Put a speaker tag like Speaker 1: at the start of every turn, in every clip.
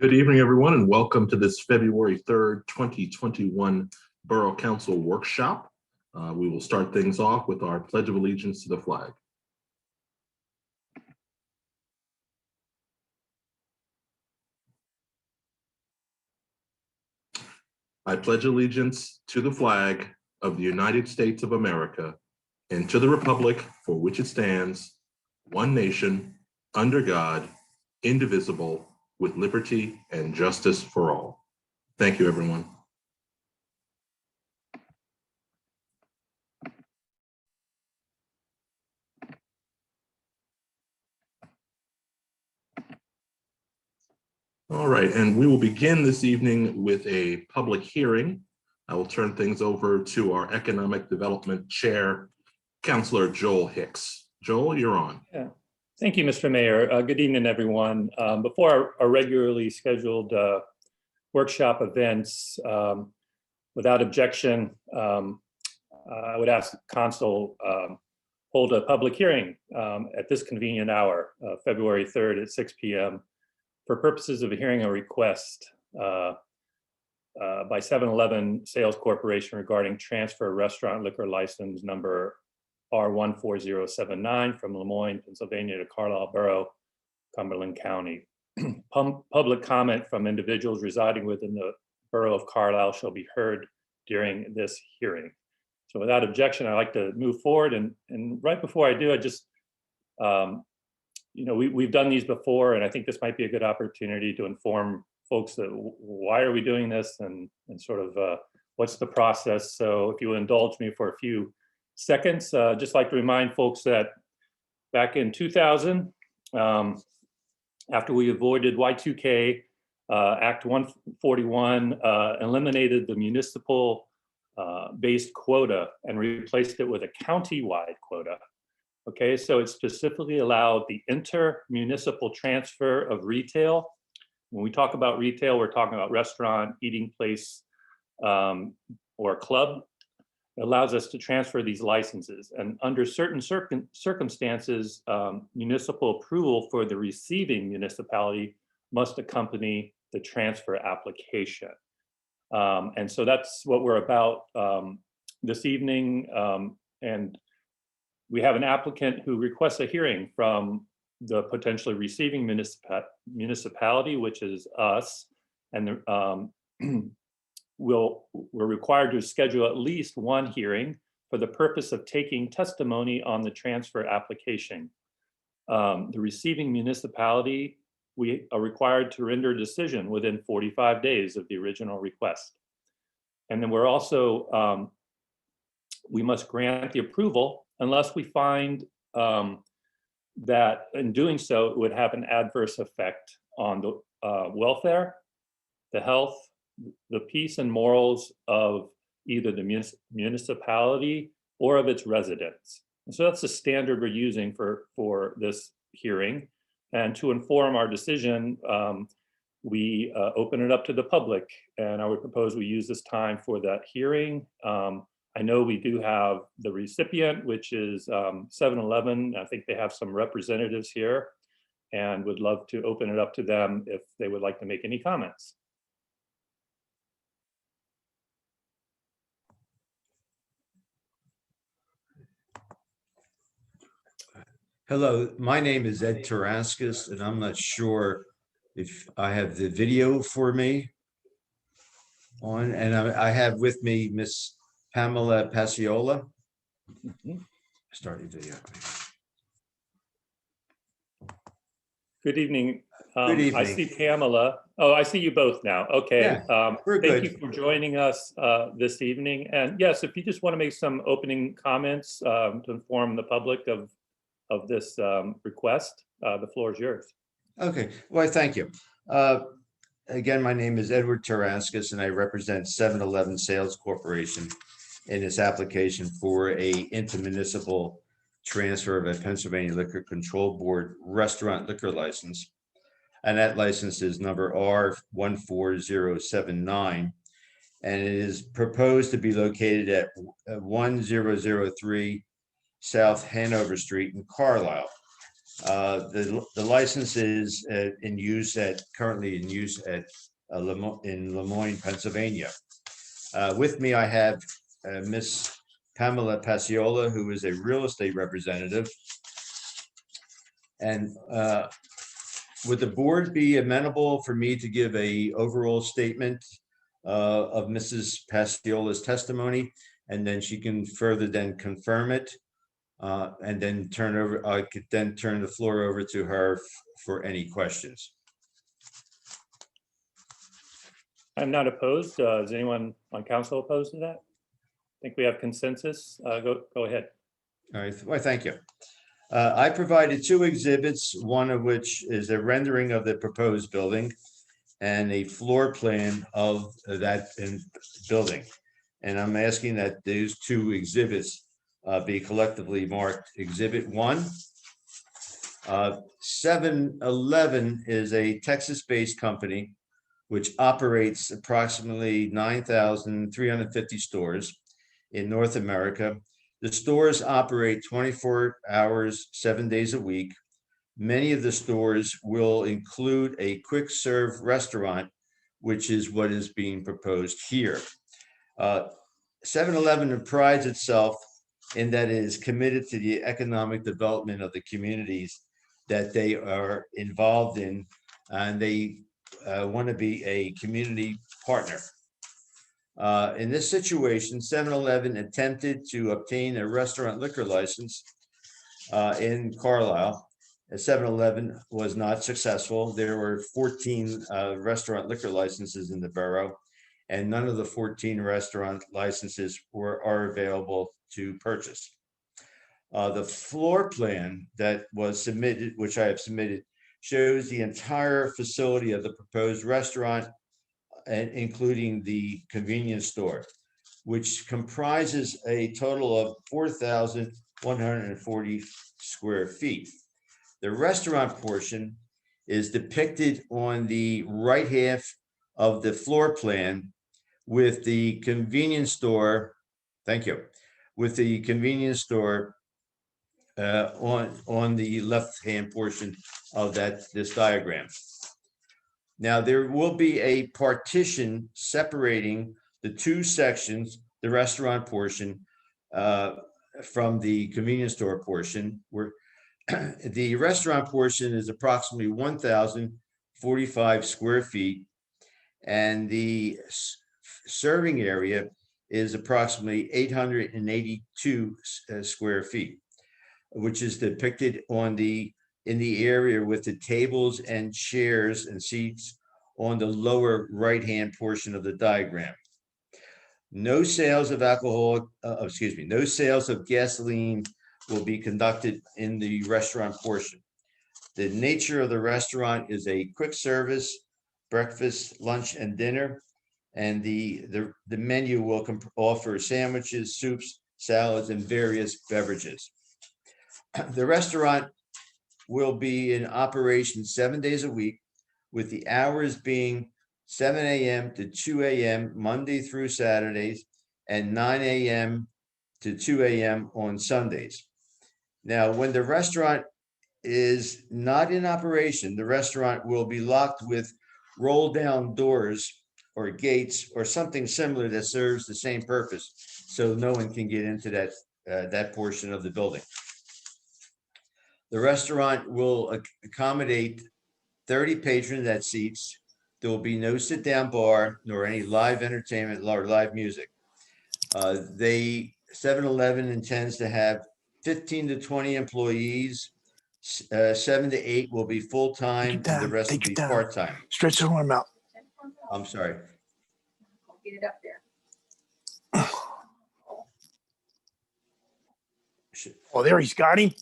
Speaker 1: Good evening, everyone, and welcome to this February 3rd, 2021 Borough Council Workshop. We will start things off with our Pledge of Allegiance to the flag. I pledge allegiance to the flag of the United States of America and to the republic for which it stands, one nation, under God, indivisible, with liberty and justice for all. Thank you, everyone. All right, and we will begin this evening with a public hearing. I will turn things over to our Economic Development Chair, Councilor Joel Hicks. Joel, you're on.
Speaker 2: Yeah. Thank you, Mr. Mayor. Good evening, everyone. Before our regularly scheduled workshop events, without objection, I would ask Council hold a public hearing at this convenient hour, February 3rd at 6 p.m. for purposes of hearing a request by 7-Eleven Sales Corporation regarding transfer restaurant liquor license number R14079 from Lemoyne, Pennsylvania to Carlisle Borough, Cumberland County. Public comment from individuals residing within the Borough of Carlisle shall be heard during this hearing. So without objection, I'd like to move forward. And right before I do, I just, we've done these before, and I think this might be a good opportunity to inform folks that why are we doing this and sort of what's the process. So if you will indulge me for a few seconds, just like to remind folks that back in 2000, after we avoided Y2K, Act 141 eliminated the municipal based quota and replaced it with a county-wide quota. Okay, so it specifically allowed the inter-municipal transfer of retail. When we talk about retail, we're talking about restaurant, eating place, or club. It allows us to transfer these licenses, and under certain circumstances, municipal approval for the receiving municipality must accompany the transfer application. And so that's what we're about this evening. And we have an applicant who requests a hearing from the potentially receiving municipality, which is us, and we're required to schedule at least one hearing for the purpose of taking testimony on the transfer application. The receiving municipality, we are required to render a decision within 45 days of the original request. And then we're also, we must grant the approval unless we find that in doing so, it would have an adverse effect on the welfare, the health, the peace and morals of either the municipality or of its residents. And so that's the standard we're using for this hearing. And to inform our decision, we open it up to the public. And I would propose we use this time for that hearing. I know we do have the recipient, which is 7-Eleven. I think they have some representatives here and would love to open it up to them if they would like to make any comments.
Speaker 3: Hello, my name is Ed Taraskis, and I'm not sure if I have the video for me on, and I have with me Miss Pamela Pasiola. Start your video.
Speaker 2: Good evening.
Speaker 3: Good evening.
Speaker 2: I see Pamela. Oh, I see you both now. Okay.
Speaker 3: Yeah,
Speaker 2: thank you for joining us this evening. And yes, if you just want to make some opening comments to inform the public of this request, the floor is yours.
Speaker 3: Okay, well, thank you. Again, my name is Edward Taraskis, and I represent 7-Eleven Sales Corporation in this application for a intermunicipal transfer of a Pennsylvania Liquor Control Board restaurant liquor license. And that license is number R14079. And it is proposed to be located at 1003 South Hanover Street in Carlisle. The license is currently in use at in Lemoyne, Pennsylvania. With me, I have Miss Pamela Pasiola, who is a real estate representative. And would the board be amenable for me to give a overall statement of Mrs. Pasiola's testimony, and then she can further then confirm it, and then I could then turn the floor over to her for any questions.
Speaker 2: I'm not opposed. Is anyone on council opposed to that? I think we have consensus. Go ahead.
Speaker 3: All right, well, thank you. I provided 2 exhibits, one of which is a rendering of the proposed building and a floor plan of that building. And I'm asking that those 2 exhibits be collectively marked Exhibit 1. 7-Eleven is a Texas-based company which operates approximately 9,350 stores in North America. The stores operate 24 hours, 7 days a week. Many of the stores will include a quick serve restaurant, which is what is being proposed here. 7-Eleven prides itself in that it is committed to the economic development of the communities that they are involved in, and they want to be a community partner. In this situation, 7-Eleven attempted to obtain a restaurant liquor license in Carlisle. 7-Eleven was not successful. There were 14 restaurant liquor licenses in the borough, and none of the 14 restaurant licenses are available to purchase. The floor plan that was submitted, which I have submitted, shows the entire facility of the proposed restaurant, and including the convenience store, which comprises a total of 4,140 square feet. The restaurant portion is depicted on the right half of the floor plan, with the convenience store, thank you, with the convenience store on the left-hand portion of this diagram. Now, there will be a partition separating the 2 sections, the restaurant portion from the convenience store portion, where the restaurant portion is approximately 1,045 square feet, and the serving area is approximately 882 square feet, which is depicted in the area with the tables and chairs and seats on the lower right-hand portion of the diagram. No sales of no sales of gasoline will be conducted in the restaurant portion. The nature of the restaurant is a quick service, breakfast, lunch, and dinner, and the menu will offer sandwiches, soups, salads, and various beverages. The restaurant will be in operation 7 days a week, with the hours being 7 a.m. to 2 a.m. Monday through Saturdays, and 9 a.m. to 2 a.m. on Sundays. Now, when the restaurant is not in operation, the restaurant will be locked with roll-down doors or gates or something similar that serves the same purpose, so no one can get into that portion of the building. The restaurant will accommodate 30 patrons at seats. There will be no sit-down bar nor any live entertainment or live music. 7-Eleven intends to have 15 to 20 employees. 7 to 8 will be full-time, and the rest will be part-time.
Speaker 4: Stretch the arm out.
Speaker 3: I'm sorry.
Speaker 5: Get it up there.
Speaker 4: Oh, there he's got him.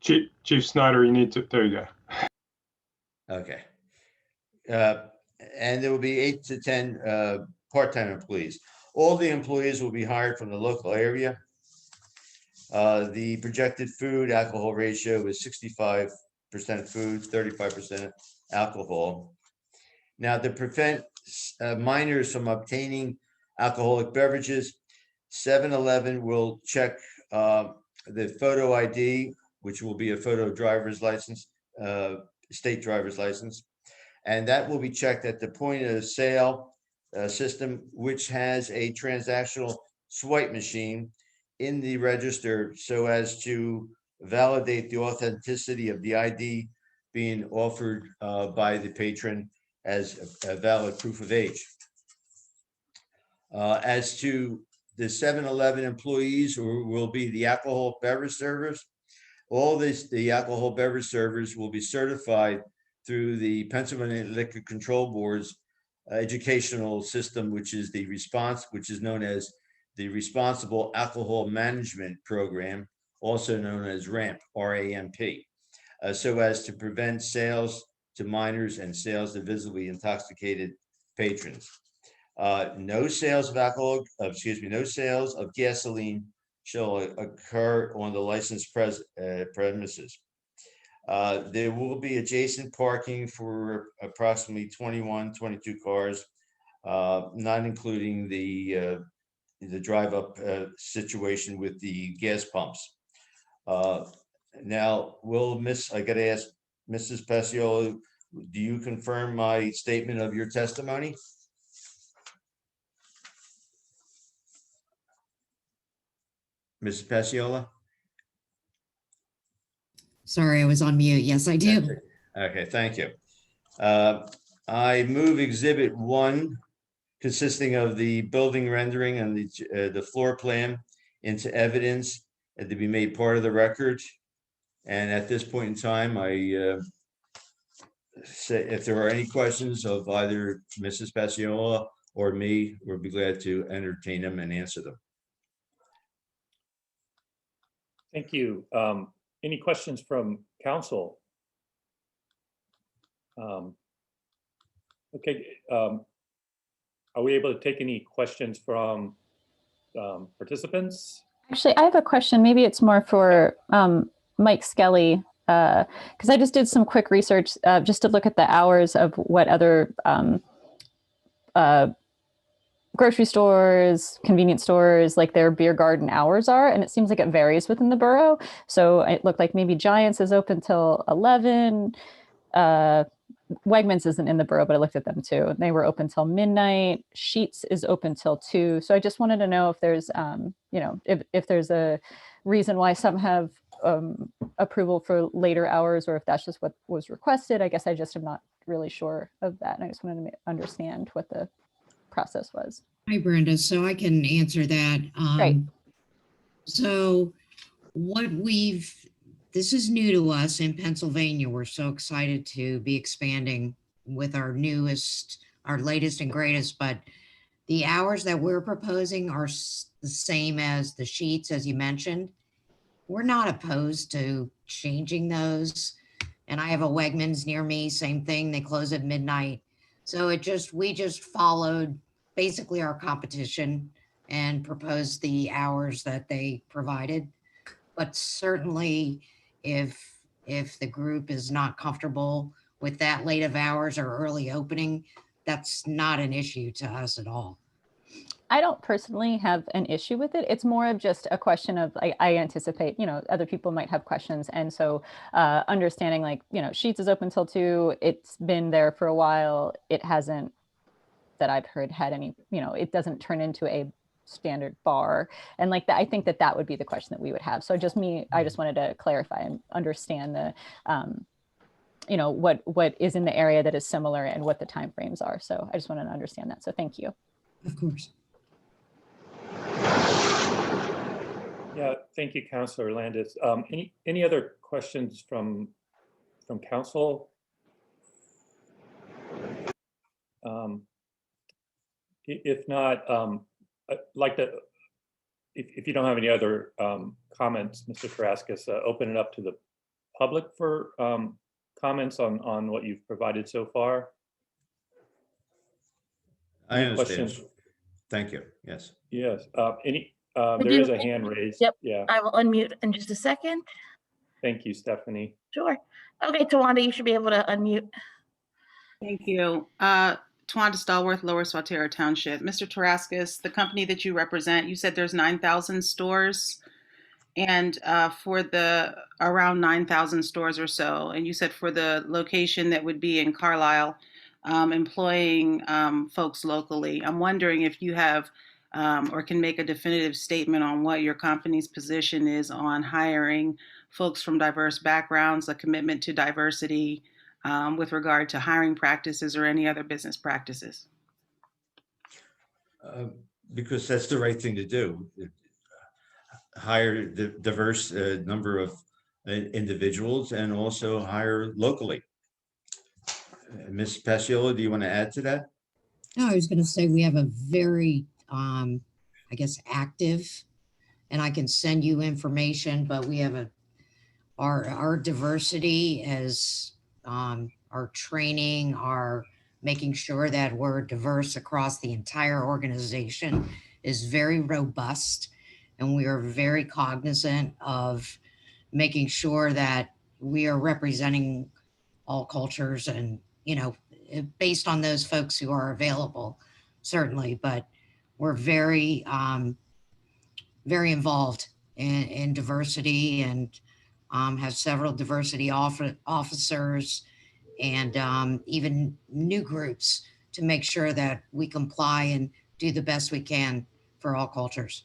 Speaker 6: Chief Snyder, you need to, there you go.
Speaker 3: Okay. And there will be 8 to 10 part-time employees. All the employees will be hired from the local area. The projected food alcohol ratio is 65% food, 35% alcohol. Now, to prevent minors from obtaining alcoholic beverages, 7-Eleven will check the photo ID which will be a photo driver's license, state driver's license. And that will be checked at the point of sale system, which has a transactional swipe machine in the register so as to validate the authenticity of the ID being offered by the patron as a valid proof of age. As to the 7-Eleven employees who will be the alcohol beverage servers, the alcohol beverage servers will be certified through the Pennsylvania Liquor Control Board's educational system, which is known as the Responsible Alcohol Management Program, also known as RAMP, R-A-M-P, so as to prevent sales to minors and sales to visibly intoxicated patrons. No sales of alcohol, no sales of gasoline shall occur on the licensed premises. There will be adjacent parking for approximately 22 cars, not including the drive-up situation with the gas pumps. Now, I got to ask Mrs. Paciolo, do you confirm my statement of your testimony? Mrs. Paciolo?
Speaker 7: Sorry, I was on mute. Yes, I do.
Speaker 3: Okay, thank you. I move Exhibit 1, consisting of the building rendering and the floor plan, into evidence and to be made part of the record. And at this point in time, I say if there are any questions of either Mrs. Paciolo or me, we'll be glad to entertain them and answer them.
Speaker 2: Thank you. Any questions from council? Okay. Are we able to take any questions from participants?
Speaker 8: Actually, I have a question. Maybe it's more for Mike Skelly, because I just did some quick research just to look at the hours of what other grocery stores, convenience stores, like their beer garden hours are. And it seems like it varies within the borough. So it looked like maybe Giants is open till 11. Wegmans isn't in the borough, but I looked at them too. They were open till midnight. Sheetz is open till 2. So I just wanted to know if there's, if there's a reason why some have approval for later hours, or if that's just what was requested. I guess I just am not really sure of that. And I just wanted to understand what the process was.
Speaker 7: Hi, Brenda. So I can answer that.
Speaker 8: Great.
Speaker 7: So this is new to us in Pennsylvania. We're so excited to be expanding with our latest and greatest, but the hours that we're proposing are the same as the Sheetz, as you mentioned. We're not opposed to changing those. And I have a Wegmans near me, same thing. They close at midnight. So we just followed basically our competition and proposed the hours that they provided. But certainly if the group is not comfortable with that late of hours or early opening, that's not an issue to us at all.
Speaker 8: I don't personally have an issue with it. It's more of just a question of, I anticipate, other people might have questions. And so understanding Sheetz is open till 2. It's been there for a while. It hasn't, that I've heard, had any, it doesn't turn into a standard bar. And like that, I think that would be the question that we would have. So I just wanted to clarify and understand the, what is in the area that is similar and what the timeframes are. So I just wanted to understand that. So thank you.
Speaker 7: Of course.
Speaker 2: Yeah, thank you, Councilor Landis. Any other questions from council? If not, I'd like to, if you don't have any other comments, Mr. Karaskis, open it up to the public for comments on what you've provided so far.
Speaker 3: I understand.
Speaker 2: Questions?
Speaker 3: Thank you. Yes.
Speaker 2: Yes. There is a hand raised.
Speaker 9: Yep.
Speaker 2: Yeah.
Speaker 9: I will unmute in just a second.
Speaker 2: Thank you, Stephanie.
Speaker 9: Sure. Okay, Tawanda, you should be able to unmute.
Speaker 10: Thank you. Tawanda Stallworth, Lower Swatara Township. Mr. Taraskis, the company that you represent, you said there's 9,000 stores And for the around 9,000 stores or so, and you said for the location that would be in Carlisle, employing folks locally, I'm wondering if you have or can make a definitive statement on what your company's position is on hiring folks from diverse backgrounds, a commitment to diversity with regard to hiring practices or any other business practices.
Speaker 3: Because that's the right thing to do. Hire the diverse number of individuals and also hire locally. Ms. Paciolo, do you want to add to that?
Speaker 7: No, I was going to say we have a very, I guess, active, and I can send you information, but we have our diversity as our training, our making sure that we're diverse across the entire organization is very robust. And we are very cognizant of making sure that we are representing all cultures and, based on those folks who are available, certainly, but we're very, very involved in diversity and have several diversity officers and even new groups to make sure that we comply and do the best we can for all cultures.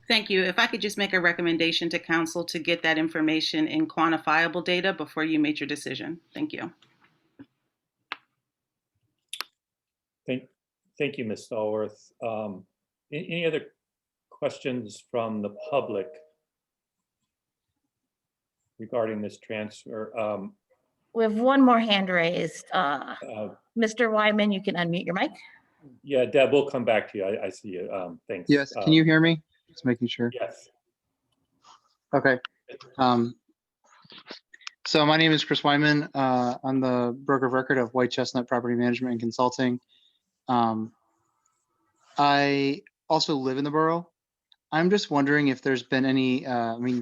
Speaker 10: Thank you. If I could just make a recommendation to council to get that information in quantifiable data before you make your decision. Thank you.
Speaker 2: Thank you, Ms. Stallworth. Any other questions from the public regarding this transfer?
Speaker 9: We have one more hand raised. Mr. Wyman, you can unmute your mic.
Speaker 2: Yeah, Deb, we'll come back to you. I see you. Thanks.
Speaker 11: Yes, can you hear me? Just making sure.
Speaker 2: Yes.
Speaker 11: Okay. So my name is Chris Wyman. I'm the broker of record of White Chestnut Property Management and Consulting. I also live in the borough. I'm just wondering if there's been any, Mr.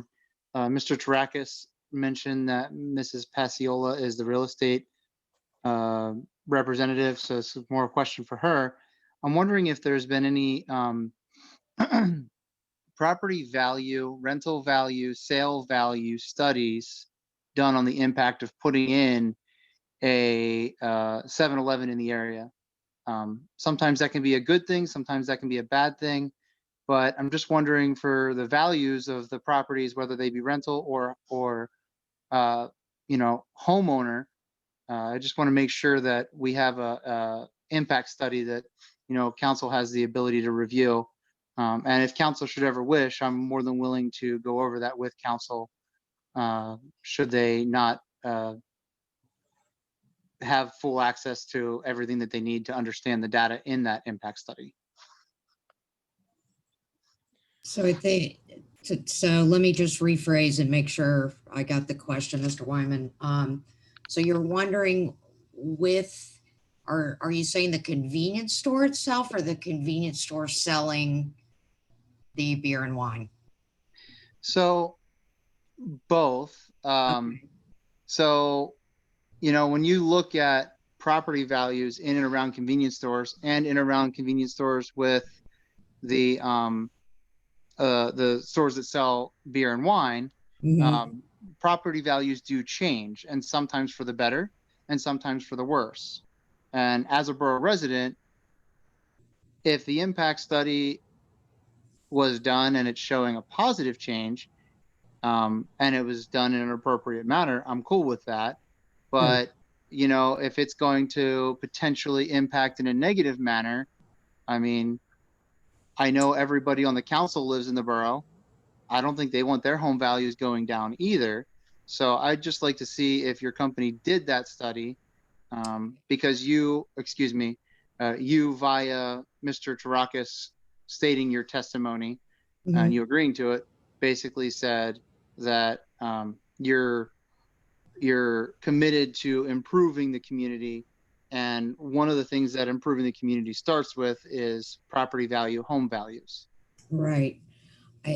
Speaker 11: Tarakis mentioned that Mrs. Paciolo is the real estate representative, so it's more a question for her. I'm wondering if there's been any property value, rental value, sale value studies done on the impact of putting in a 7-Eleven in the area. Sometimes that can be a good thing, sometimes that can be a bad thing, but I'm just wondering for the values of the properties, whether they be rental or homeowner. I just want to make sure that we have a impact study that council has the ability to review. And if council should ever wish, I'm more than willing to go over that with council should they not have full access to everything that they need to understand the data in that impact study.
Speaker 7: So I think, so let me just rephrase and make sure I got the question, Mr. Wyman. So you're wondering are you saying the convenience store itself or the convenience store selling the beer and wine?
Speaker 11: So both.
Speaker 7: Okay.
Speaker 11: So, when you look at property values in and around convenience stores and in around convenience stores with the stores that sell beer and wine, property values do change, and sometimes for the better and sometimes for the worse. And as a borough resident, if the impact study was done and it's showing a positive change, and it was done in an appropriate manner, I'm cool with that. But if it's going to potentially impact in a negative manner, I know everybody on the council lives in the borough. I don't think they want their home values going down either. So I'd just like to see if your company did that study, because you via Mr. Tarakis stating your testimony and you agreeing to it, basically said that you're committed to improving the community. And one of the things that improving the community starts with is property value, home values.
Speaker 7: Right.
Speaker 11: So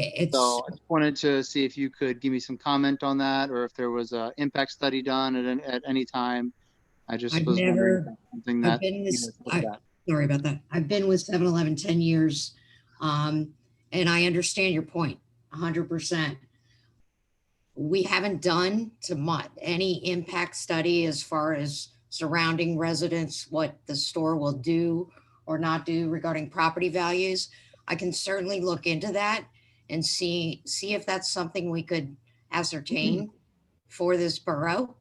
Speaker 11: I just wanted to see if you could give me some comment on that, or if there was an impact study done at any time. I just was wondering if that's something that
Speaker 7: sorry about that. I've been with 7-Eleven 10 years, and I understand your point 100%. we haven't done any impact study as far as surrounding residents, what the store will do or not do regarding property values. I can certainly look into that and see if that's something we could ascertain for this borough,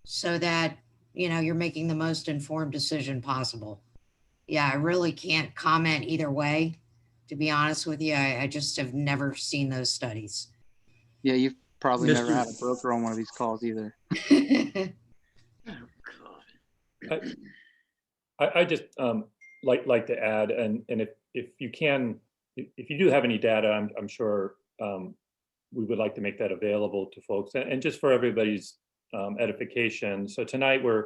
Speaker 7: so that, you're making the most informed decision possible. Yeah, I really can't comment either way, to be honest with you. I just have never seen those studies.
Speaker 11: Yeah, you've probably never
Speaker 3: Mr.
Speaker 11: had a broker on one of these calls either.
Speaker 2: I just like to add, and if you do have any data, I'm sure we would like to make that available to folks, and just for everybody's edification. So tonight we're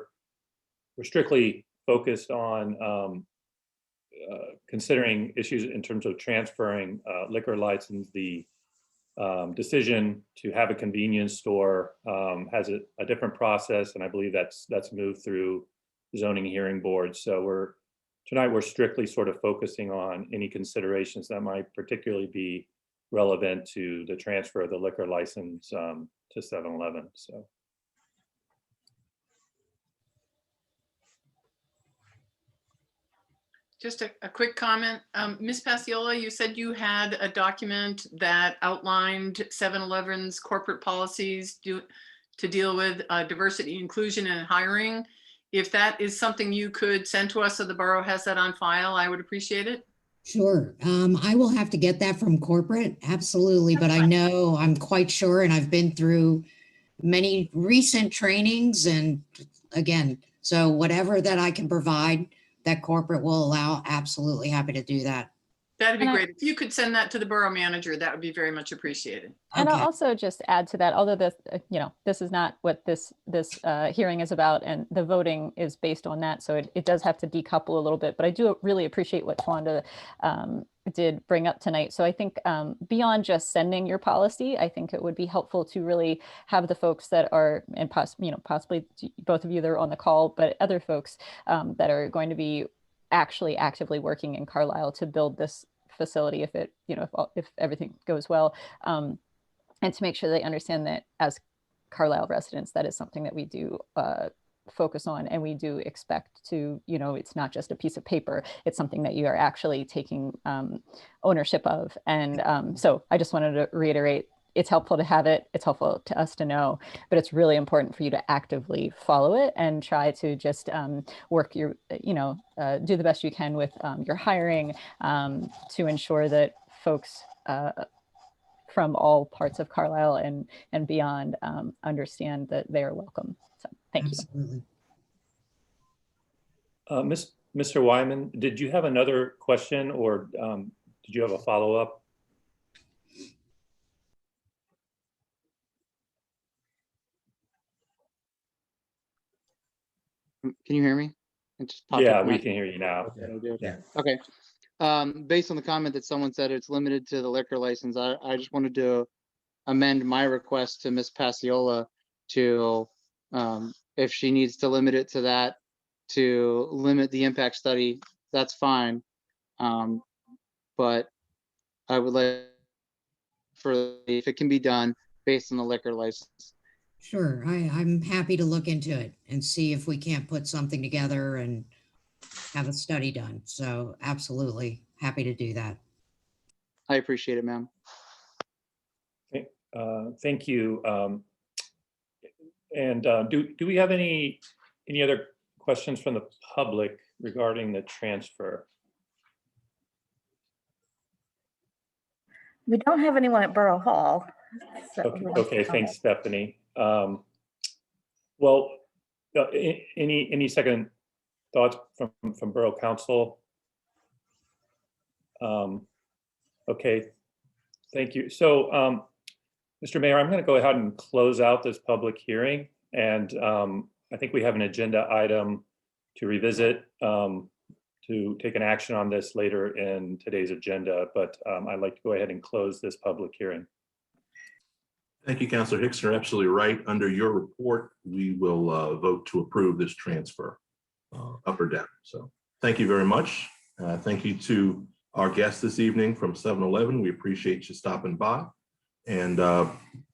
Speaker 2: strictly focused on considering issues in terms of transferring liquor license. The decision to have a convenience store has a different process, and I believe that's moved through zoning hearing board. So tonight we're strictly sort of focusing on any considerations that might particularly be relevant to the transfer of the liquor license to 7-Eleven. So.
Speaker 12: Just a quick comment. Ms. Pasiola, you said you had a document that outlined 7-Eleven's corporate policies to deal with diversity, inclusion, and hiring. If that is something you could send to us so the borough has that on file, I would appreciate it.
Speaker 7: Sure. I will have to get that from corporate. Absolutely. But I know, I'm quite sure, and I've been through many recent trainings, and again, so whatever that I can provide that corporate will allow, absolutely happy to do that.
Speaker 12: That'd be great. If you could send that to the borough manager, that would be very much appreciated.
Speaker 8: And
Speaker 7: Okay.
Speaker 8: I'll also just add to that, although this, this is not what this hearing is about, and the voting is based on that, so it does have to decouple a little bit. But I do really appreciate what Twanda did bring up tonight. So I think beyond just sending your policy, I think it would be helpful to really have the folks that are, and possibly both of you that are on the call, but other folks that are going to be actually actively working in Carlisle to build this facility, if it, if everything goes well, and to make sure they understand that as Carlisle residents, that is something that we do focus on, and we do expect to, it's not just a piece of paper, it's something that you are actually taking ownership of. And so I just wanted to reiterate, it's helpful to have it, it's helpful to us to know, but it's really important for you to actively follow it and try to just work your, do the best you can with your hiring to ensure that folks from all parts of Carlisle and beyond understand that they are welcome. So thank
Speaker 7: Absolutely.
Speaker 2: you. Mr. Wyman, did you have another question, or did you have a follow-up?
Speaker 11: Can you hear me? It just popped
Speaker 2: Yeah,
Speaker 11: up
Speaker 2: we
Speaker 11: now.
Speaker 2: can hear you now.
Speaker 3: Yeah.
Speaker 11: Okay. Based on the comment that someone said it's limited to the liquor license, I just wanted to amend my request to Ms. Pasiola to, if she needs to limit it to that, to limit the impact study, that's fine. But I would like if it can be done based on the liquor license.
Speaker 7: Sure. I'm happy to look into it and see if we can't put something together and have a study done. So absolutely happy to do that.
Speaker 11: I appreciate it, ma'am.
Speaker 2: Thank you. And do we have any other questions from the public regarding the transfer?
Speaker 9: We don't have anyone at Borough Hall. So
Speaker 2: Okay, thanks, Stephanie. Well, any second thoughts from Borough Council? Okay, thank you. So, Mr. Mayor, I'm going to go ahead and close out this public hearing, and I think we have an agenda item to revisit, to take an action on this later in today's agenda, but I'd like to go ahead and close this public hearing.
Speaker 1: Thank you, Councilor Hicks. You're absolutely right. Under your report, we will vote to approve this transfer, up or down. So thank you very much. Thank you to our guests this evening from 7-Eleven. We appreciate you stopping by. And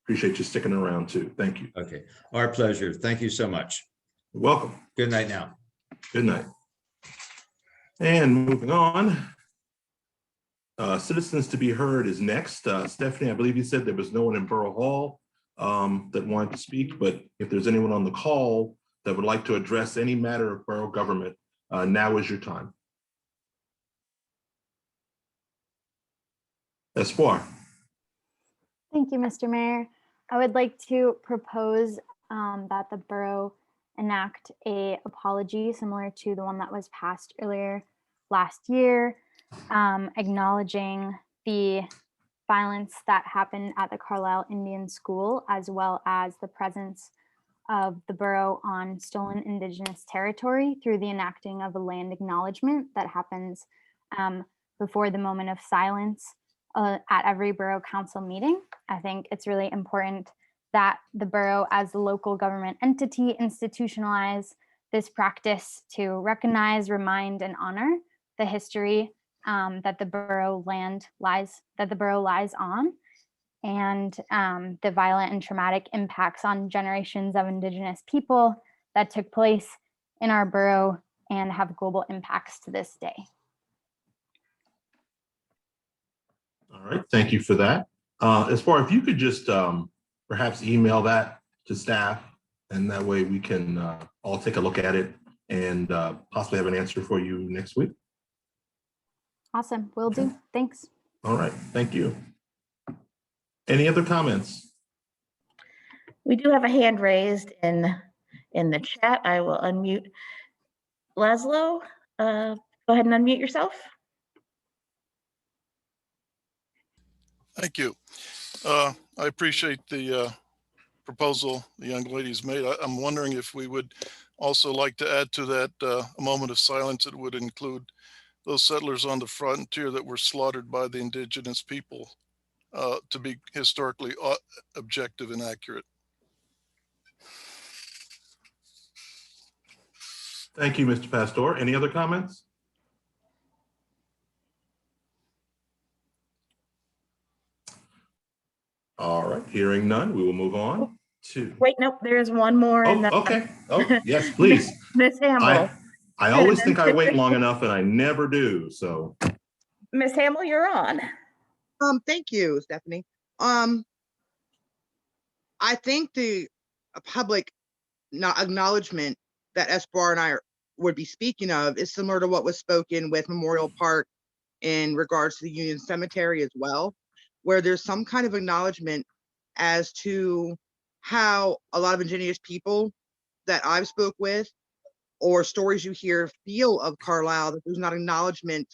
Speaker 1: Appreciate you sticking around too. Thank you.
Speaker 3: Okay, our pleasure. Thank you so much.
Speaker 1: You're welcome.
Speaker 3: Good night now.
Speaker 1: Good night. And moving on, citizens to be heard is next. Stephanie, I believe you said there was no one in Borough Hall that wanted to speak, but if there's anyone on the call that would like to address any matter of borough government, now is your time. Espoir.
Speaker 13: Thank you, Mr. Mayor. I would like to propose that the borough enact a apology similar to the one that was passed earlier last year, acknowledging the violence that happened at the Carlisle Indian School, as well as the presence of the borough on stolen Indigenous territory through the enacting of a land acknowledgement that happens before the moment of silence at every borough council meeting. I think it's really important that the borough as a local government entity institutionalize this practice to recognize, remind, and honor the history that the borough lies on, and the violent and traumatic impacts on generations of Indigenous people that took place in our borough and have global impacts to this day.
Speaker 1: All right, thank you for that. Espoir, if you could just perhaps email that to staff, and that way we can all take a look at it and possibly have an answer for you next week.
Speaker 13: Awesome, will do. Thanks.
Speaker 1: All right, thank you. Any other comments?
Speaker 9: We do have a hand raised in the chat. I will unmute. Laszlo, go ahead and unmute yourself.
Speaker 14: Thank you. I appreciate the proposal the young lady's made. I'm wondering if we would also like to add to that a moment of silence that would include those settlers on the frontier that were slaughtered by the indigenous people, to be historically objective and accurate.
Speaker 1: Thank you, Mr. Pastor. Any other comments? All right, hearing none, we will move on to.
Speaker 9: Wait, no, there's one more.
Speaker 1: Oh, okay. Oh, yes, please.
Speaker 9: Miss Hamel.
Speaker 1: I always think I wait long enough and I never do, so.
Speaker 9: Miss Hamel, you're on.
Speaker 15: Thank you, Stephanie. I think the public acknowledgement that Espoir and I would be speaking of is similar to what was spoken with Memorial Park in regards to the Union Cemetery as well, where there's some kind of acknowledgement as to how a lot of indigenous people that I've spoke with or stories you hear feel of Carlisle, that there's not acknowledgement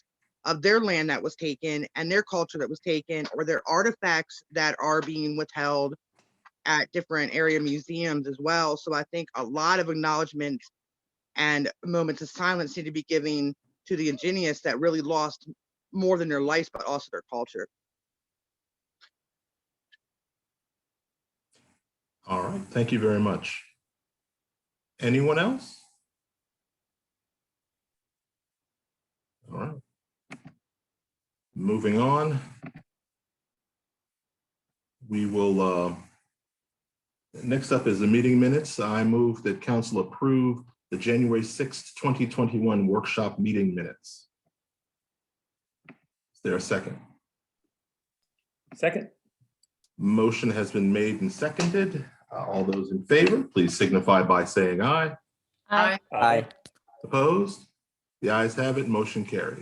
Speaker 15: of their land that was taken and their culture that was taken, or their artifacts that are being withheld at different area museums as well. So I think a lot of acknowledgement and moments of silence need to be given to the indigenous that really lost more than their lives, but also their culture.
Speaker 1: All right, thank you very much. Anyone else? All right. Moving on. We will, next up is the meeting minutes. I move that council approve the January 6th, 2021 workshop meeting minutes. Is there a second?
Speaker 2: Second.
Speaker 1: Motion has been made and seconded. All those in favor, please signify by saying aye.
Speaker 12: Aye.
Speaker 2: Aye.
Speaker 1: Opposed? The ayes have it, motion carries.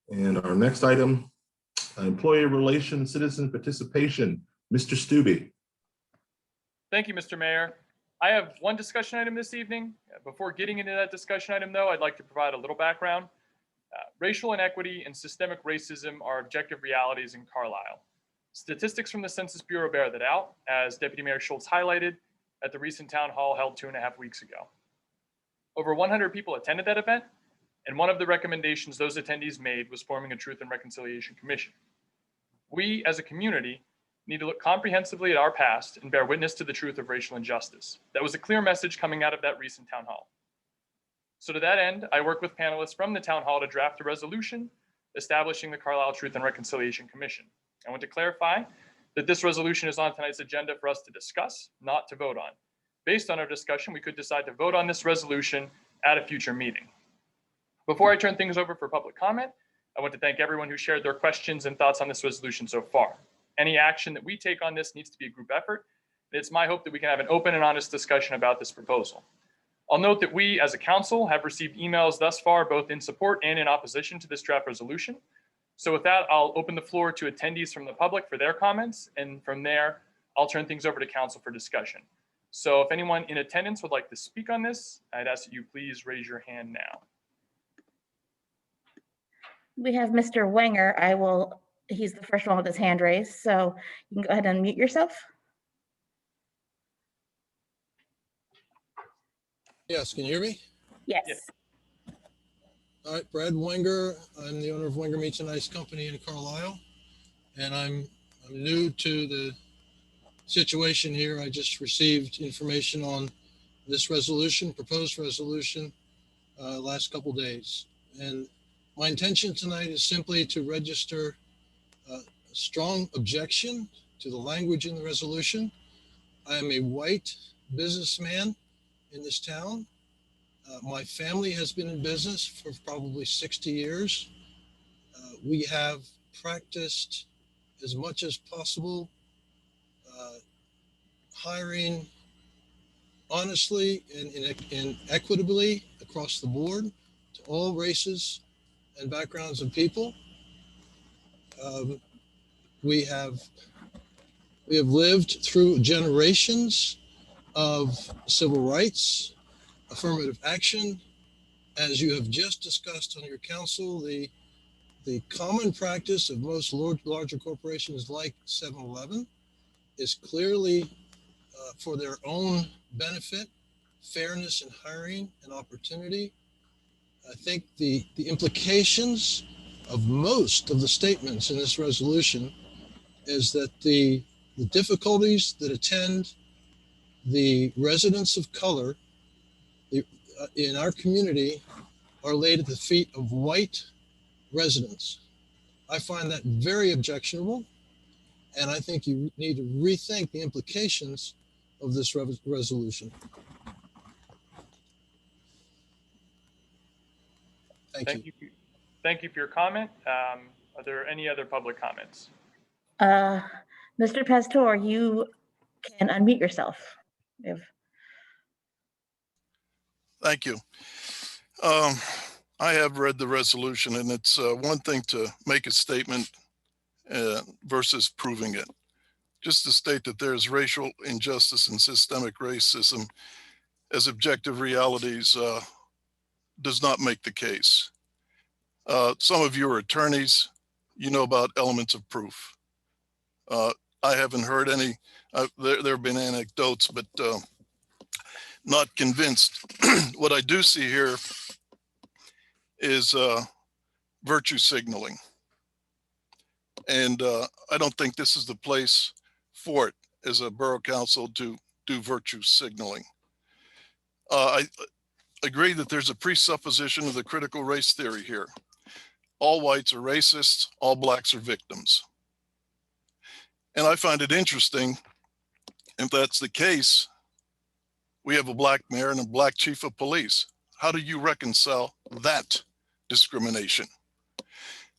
Speaker 1: And our next item, employee relations, citizen participation, Mr. Stubbe.
Speaker 16: Thank you, Mr. Mayor. I have one discussion item this evening. Before getting into that discussion item, though, I'd like to provide a little background. Racial inequity and systemic racism are objective realities in Carlisle. Statistics from the Census Bureau bear that out, as Deputy Mayor Schultz highlighted at the recent town hall held 2.5 weeks ago. Over 100 people attended that event, and one of the recommendations those attendees made was forming a Truth and Reconciliation Commission. We, as a community, need to look comprehensively at our past and bear witness to the truth of racial injustice. That was a clear message coming out of that recent town hall. So to that end, I work with panelists from the town hall to draft a resolution establishing the Carlisle Truth and Reconciliation Commission. I want to clarify that this resolution is on tonight's agenda for us to discuss, not to vote on. Based on our discussion, we could decide to vote on this resolution at a future meeting. Before I turn things over for public comment, I want to thank everyone who shared their questions and thoughts on this resolution so far. Any action that we take on this needs to be a group effort. It's my hope that we can have an open and honest discussion about this proposal. I'll note that we, as a council, have received emails thus far, both in support and in opposition to this draft resolution. So with that, I'll open the floor to attendees from the public for their comments, and from there, I'll turn things over to council for discussion. So if anyone in attendance would like to speak on this, I'd ask that you please raise your hand now.
Speaker 9: We have Mr. Wenger. He's the first one with his hand raised, so you can go ahead and unmute yourself.
Speaker 17: Yes, can you hear me?
Speaker 9: Yes.
Speaker 17: All right, Brad Wenger. I'm the owner of Wenger Meats and Ice Company in Carlisle, and I'm new to the situation here. I just received information on this resolution, proposed resolution, last couple days. And my intention tonight is simply to register a strong objection to the language in the resolution. I am a white businessman in this town. My family has been in business for probably 60 years. We have practiced as much as possible hiring honestly and equitably across the board to all races and backgrounds of people. We have lived through generations of civil rights, affirmative action. As you have just discussed on your council, the common practice of most larger corporations like 7-Eleven is clearly for their own benefit, fairness in hiring and opportunity. I think the implications of most of the statements in this resolution is that the difficulties that attend the residents of color in our community are laid at the feet of white residents. I find that very objectionable, and I think you need to rethink the implications of this resolution. Thank you.
Speaker 16: Thank you for your comment. Are there any other public comments?
Speaker 9: Mr. Pastor, you can unmute yourself.
Speaker 14: Thank you. I have read the resolution, and it's one thing to make a statement versus proving it. Just to state that there's racial injustice and systemic racism as objective realities does not make the case. Some of you are attorneys, you know about elements of proof. I haven't heard any, there have been anecdotes, but not convinced. What I do see here is virtue signaling. And I don't think this is the place for it as a borough council to do virtue signaling. I agree that there's a presupposition of the critical race theory here. All whites are racists, all blacks are victims. And I find it interesting, if that's the case, we have a black mayor and a black chief of police. How do you reconcile that discrimination?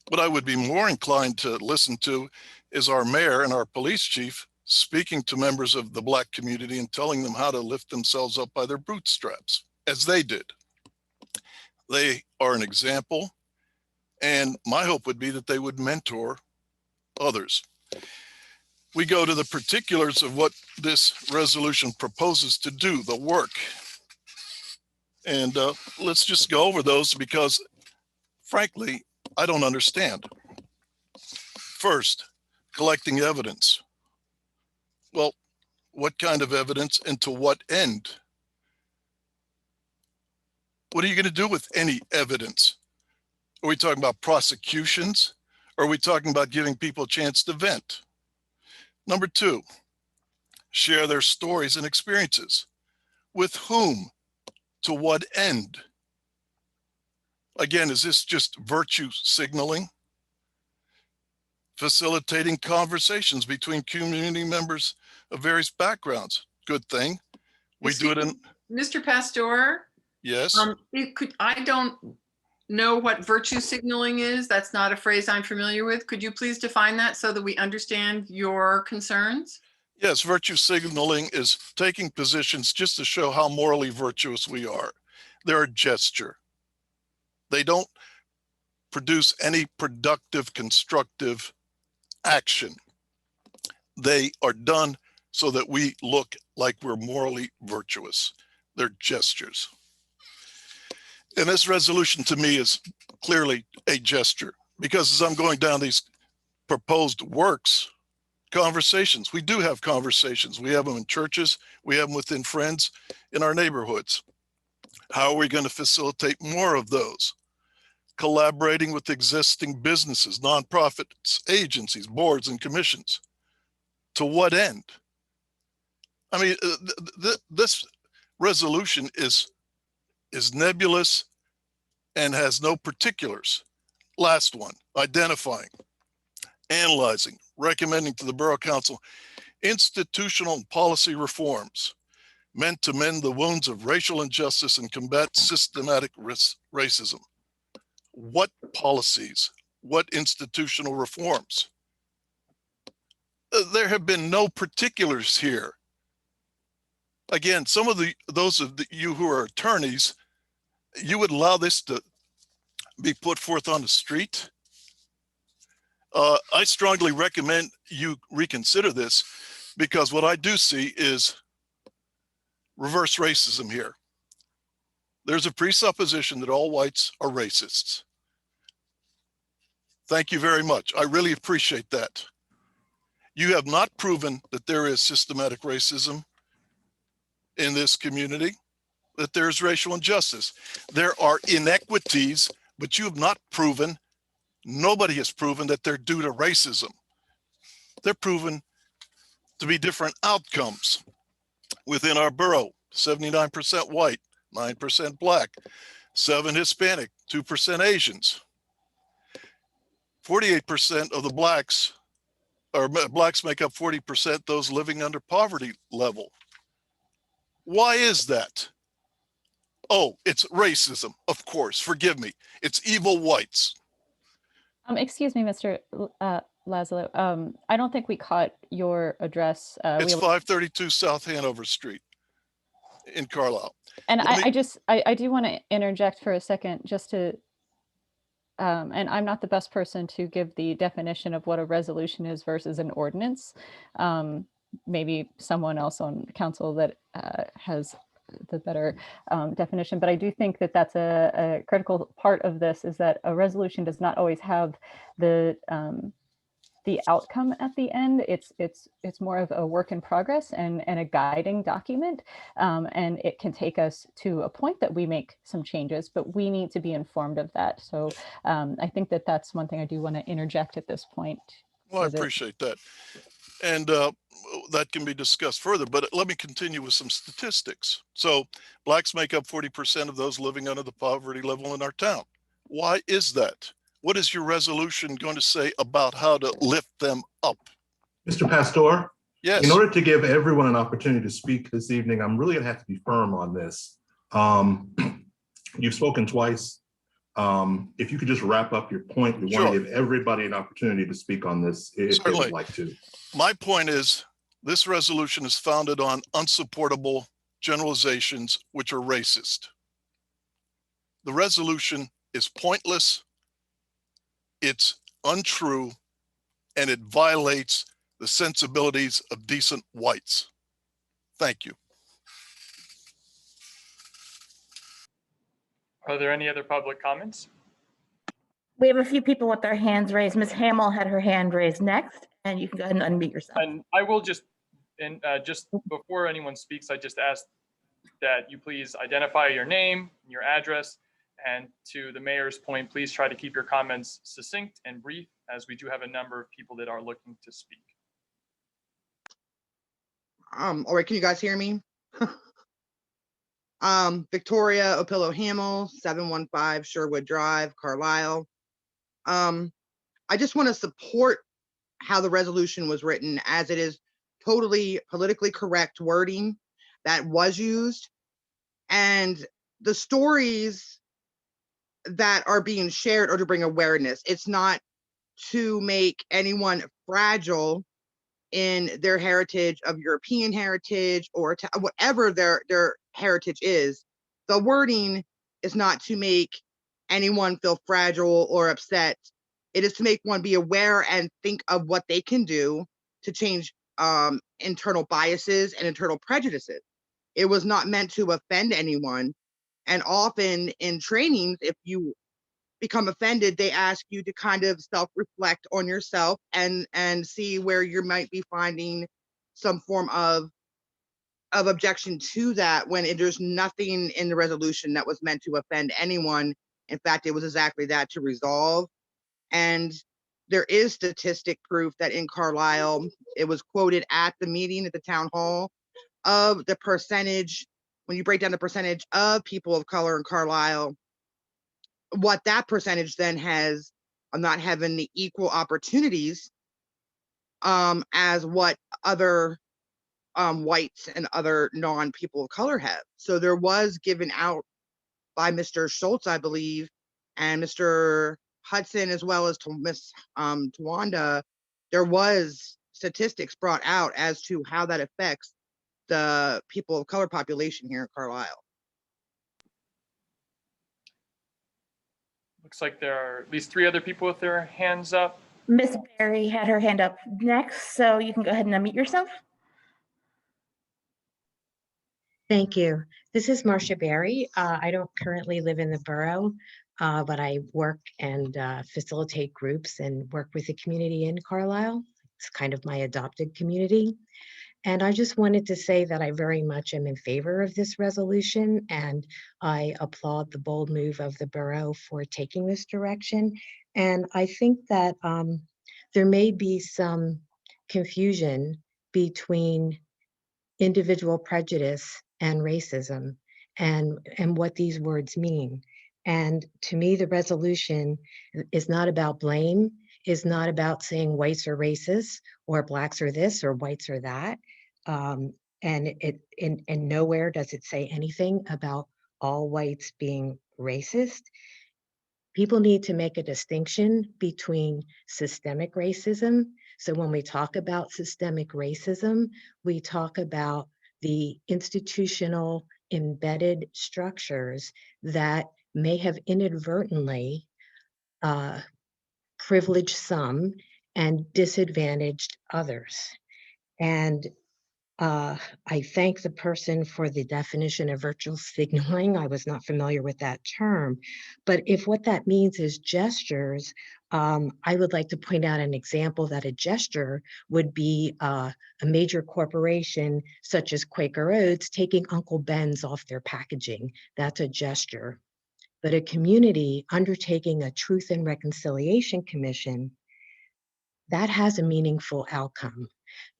Speaker 14: What I would be more inclined to listen to is our mayor and our police chief speaking to members of the black community and telling them how to lift themselves up by their bootstraps, as they did. They are an example, and my hope would be that they would mentor others. We go to the particulars of what this resolution proposes to do, the work. And let's just go over those because, frankly, I don't understand. First, collecting evidence. Well, what kind of evidence and to what end? What are you going to do with any evidence? Are we talking about prosecutions? Or are we talking about giving people a chance to vent? Number two, share their stories and experiences. With whom? To what end? Again, is this just virtue signaling? facilitating conversations between community members of various backgrounds. Good thing. We do it in,
Speaker 12: Mr. Pastor,
Speaker 14: yes.
Speaker 12: I don't know what virtue signaling is. That's not a phrase I'm familiar with. Could you please define that so that we understand your concerns?
Speaker 14: Yes, virtue signaling is taking positions just to show how morally virtuous we are. They're a gesture. They don't produce any productive, constructive action. They are done so that we look like we're morally virtuous. They're gestures. And this resolution to me is clearly a gesture, because as I'm going down these proposed works, conversations, we do have conversations. We have them in churches, we have them within friends, in our neighborhoods. How are we going to facilitate more of those? Collaborating with existing businesses, nonprofits, agencies, boards, and commissions. To what end? I mean, this resolution is nebulous and has no particulars. Last one, identifying, analyzing, recommending to the Borough Council institutional and policy reforms meant to mend the wounds of racial injustice and combat systematic racism. What policies? What institutional reforms? There have been no particulars here. Again, some of those of you who are attorneys, you would allow this to be put forth on the street. I strongly recommend you reconsider this, because what I do see is reverse racism here. There's a presupposition that all whites are racists. Thank you very much. I really appreciate that. You have not proven that there is systematic racism in this community, that there is racial injustice. There are inequities, but you have not proven, nobody has proven that they're due to racism. They're proven to be different outcomes within our borough. 79% white, 9% black, 7% Hispanic, 2% Asians. 48% of the blacks, or blacks make up 40%, those living under poverty level. Why is that? Oh, it's racism, of course, forgive me. It's evil whites.
Speaker 8: Excuse me, Mr. Laszlo. I don't think we caught your address.
Speaker 14: It's 532 South Hanover Street in Carlisle.
Speaker 8: And I do want to interject for a second, just to, and I'm not the best person to give the definition of what a resolution is versus an ordinance. Maybe someone else on council that has the better definition, but I do think that that's a critical part of this, is that a resolution does not always have the outcome at the end. It's more of a work in progress and a guiding document, and it can take us to a point that we make some changes, but we need to be informed of that. So I think that that's one thing I do want to interject at this point.
Speaker 14: Well, I appreciate that. And that can be discussed further, but let me continue with some statistics. So blacks make up 40% of those living under the poverty level in our town. Why is that? What is your resolution going to say about how to lift them up?
Speaker 1: Mr. Pastor?
Speaker 14: Yes.
Speaker 1: In order to give everyone an opportunity to speak this evening, I'm really gonna have to be firm on this. You've spoken twice. If you could just wrap up your point, we want to give everybody an opportunity to speak on this if they would like to.
Speaker 14: My point is, this resolution is founded on unsupportable generalizations which are racist. The resolution is pointless, it's untrue, and it violates the sensibilities of decent whites. Thank you.
Speaker 16: Are there any other public comments?
Speaker 9: We have a few people with their hands raised. Ms. Hamill had her hand raised next, and you can go ahead and unmute yourself.
Speaker 16: And I will just before anyone speaks, I just ask that you please identify your name, your address, and to the mayor's point, please try to keep your comments succinct and brief, as we do have a number of people that are looking to speak.
Speaker 15: All right, can you guys hear me? Victoria Opillo Hamill, 715 Sherwood Drive, Carlisle. I just want to support how the resolution was written, as it is totally politically correct wording that was used. And the stories that are being shared are to bring awareness. It's not to make anyone fragile in their heritage of European heritage or to whatever their heritage is. The wording is not to make anyone feel fragile or upset. It is to make one be aware and think of what they can do to change internal biases and internal prejudices. It was not meant to offend anyone. And often in trainings, if you become offended, they ask you to kind of self-reflect on yourself and see where you might be finding some form of objection to that, when there's nothing in the resolution that was meant to offend anyone. In fact, it was exactly that, to resolve. And there is statistic proof that in Carlisle, it was quoted at the meeting at the town hall, of the percentage, when you break down the percentage of people of color in Carlisle, what that percentage then has on not having the equal opportunities as what other whites and other non-people of color have. So there was given out by Mr. Schultz, I believe, and Mr. Hudson, as well as to Miss Tawanda, there was statistics brought out as to how that affects the people of color population here in Carlisle.
Speaker 16: Looks like there are at least 3 other people with their hands up.
Speaker 9: Miss Barry had her hand up next, so you can go ahead and unmute yourself.
Speaker 18: Thank you. This is Marcia Berry. I don't currently live in the borough, but I work and facilitate groups and work with the community in Carlisle. It's kind of my adopted community. And I just wanted to say that I very much am in favor of this resolution, and I applaud the bold move of the borough for taking this direction. And I think that there may be some confusion between individual prejudice and racism and what these words mean. And to me, the resolution is not about blame, is not about saying whites are racist or blacks are this or whites are that. And nowhere does it say anything about all whites being racist. People need to make a distinction between systemic racism. So when we talk about systemic racism, we talk about the institutional embedded structures that may have inadvertently privileged some and disadvantaged others. And I thank the person for the definition of virtual signaling. I was not familiar with that term, but if what that means is gestures, I would like to point out an example that a gesture would be a major corporation such as Quaker Oats taking Uncle Ben's off their packaging. That's a gesture. But a community undertaking a Truth and Reconciliation Commission, that has a meaningful outcome.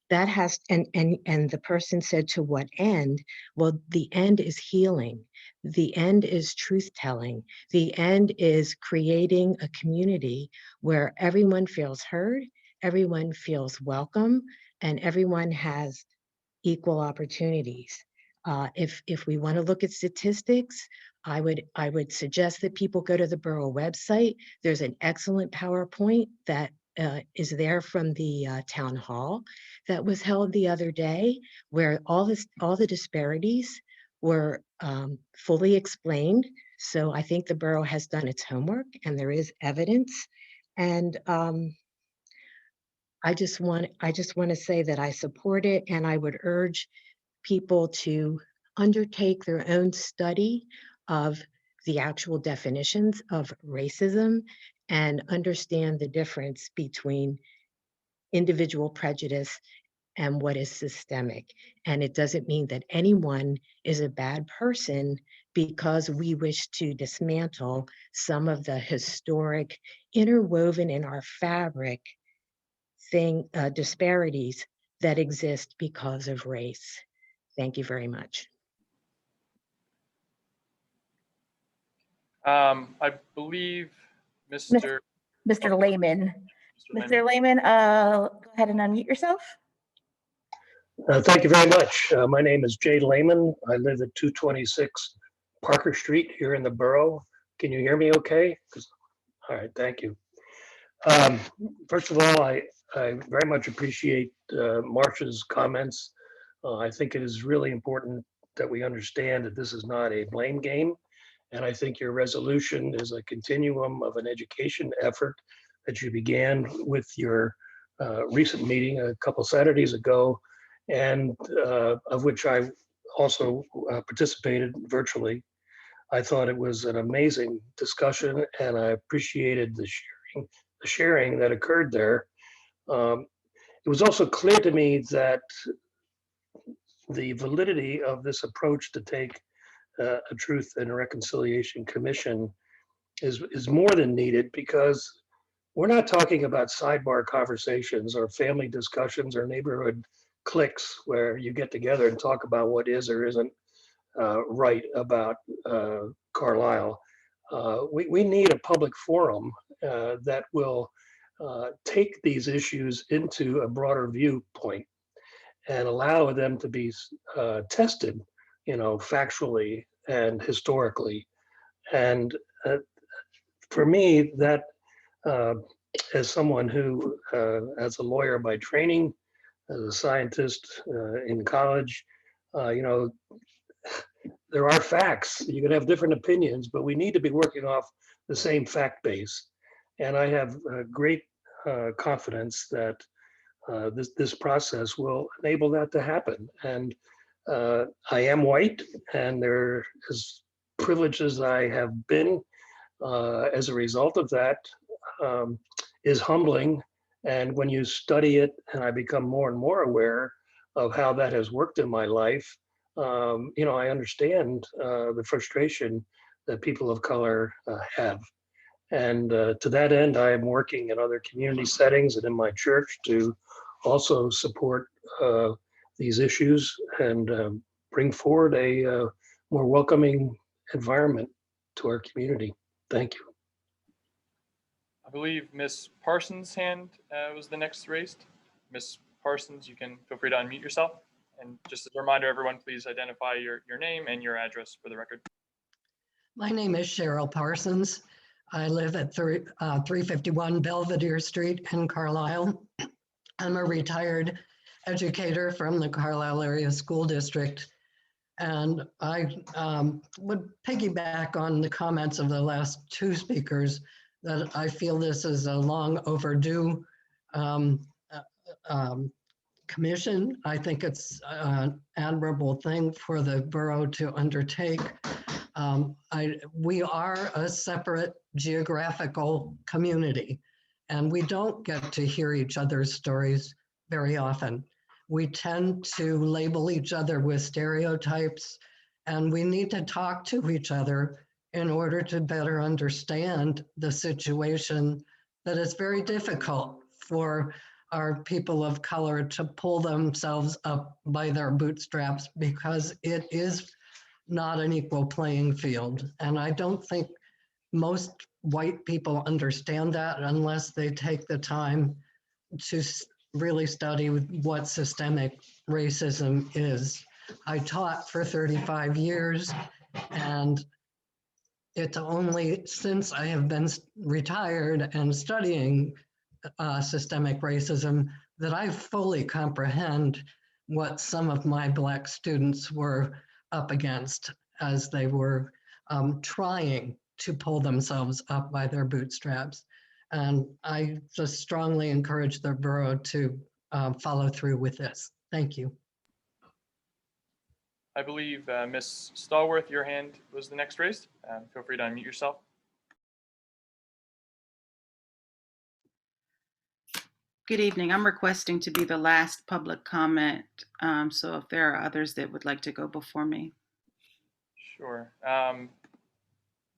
Speaker 18: That has, and the person said, to what end? Well, the end is healing. The end is truth telling. The end is creating a community where everyone feels heard, everyone feels welcome, and everyone has equal opportunities. If we want to look at statistics, I would suggest that people go to the Borough website. There's an excellent PowerPoint that is there from the town hall that was held the other day, where all the disparities were fully explained. So I think the borough has done its homework and there is evidence. And I just want to say that I support it, and I would urge people to undertake their own study of the actual definitions of racism and understand the difference between individual prejudice and what is systemic. And it doesn't mean that anyone is a bad person because we wish to dismantle some of the historic, interwoven in our fabric disparities that exist because of race. Thank you very much.
Speaker 16: I believe Mr.
Speaker 9: Mr. Lehman Mr. Lehman, go ahead and unmute yourself.
Speaker 19: Thank you very much. My name is Jay Lehman. I live at 226 Parker Street here in the borough. Can you hear me okay? All right, thank you. First of all, I very much appreciate Marcia's comments. I think it is really important that we understand that this is not a blame game. And I think your resolution is a continuum of an education effort that you began with your recent meeting a couple Saturdays ago, and of which I also participated virtually. I thought it was an amazing discussion, and I appreciated the sharing that occurred there. It was also clear to me that the validity of this approach to take a Truth and Reconciliation Commission is more than needed, because we're not talking about sidebar conversations or family discussions or neighborhood cliques where you get together and talk about what is or isn't right about Carlisle. We need a public forum that will take these issues into a broader viewpoint and allow them to be tested, factually and historically. And for me, that as someone who, as a lawyer by training, as a scientist in college, there are facts. You can have different opinions, but we need to be working off the same fact base. And I have great confidence that this process will enable that to happen. And I am white, and there, as privileged as I have been as a result of that, is humbling. And when you study it, and I become more and more aware of how that has worked in my life, I understand the frustration that people of color have. And to that end, I am working in other community settings and in my church to also support these issues and bring forward a more welcoming environment to our community. Thank you.
Speaker 16: I believe Ms. Parsons' hand was the next raised. Ms. Parsons, you can feel free to unmute yourself. And just as a reminder, everyone, please identify your name and your address for the record.
Speaker 20: My name is Cheryl Parsons. I live at 351 Belvedere Street in Carlisle. I'm a retired educator from the Carlisle Area School District. And I would piggyback on the comments of the last two speakers that I feel this is a long overdue commission. I think it's an admirable thing for the borough to undertake. We are a separate geographical community, and we don't get to hear each other's stories very often. We tend to label each other with stereotypes, and we need to talk to each other in order to better understand the situation that is very difficult for our people of color to pull themselves up by their bootstraps, because it is not an equal playing field. And I don't think most white people understand that unless they take the time to really study what systemic racism is. I taught for 35 years, and it's only since I have been retired and studying systemic racism that I fully comprehend what some of my Black students were up against as they were trying to pull themselves up by their bootstraps. And I just strongly encourage the borough to follow through with this. Thank you.
Speaker 16: I believe Ms. Stallworth, your hand was the next raised. Feel free to unmute yourself.
Speaker 10: Good evening. I'm requesting to be the last public comment. So if there are others that would like to go before me.
Speaker 16: Sure.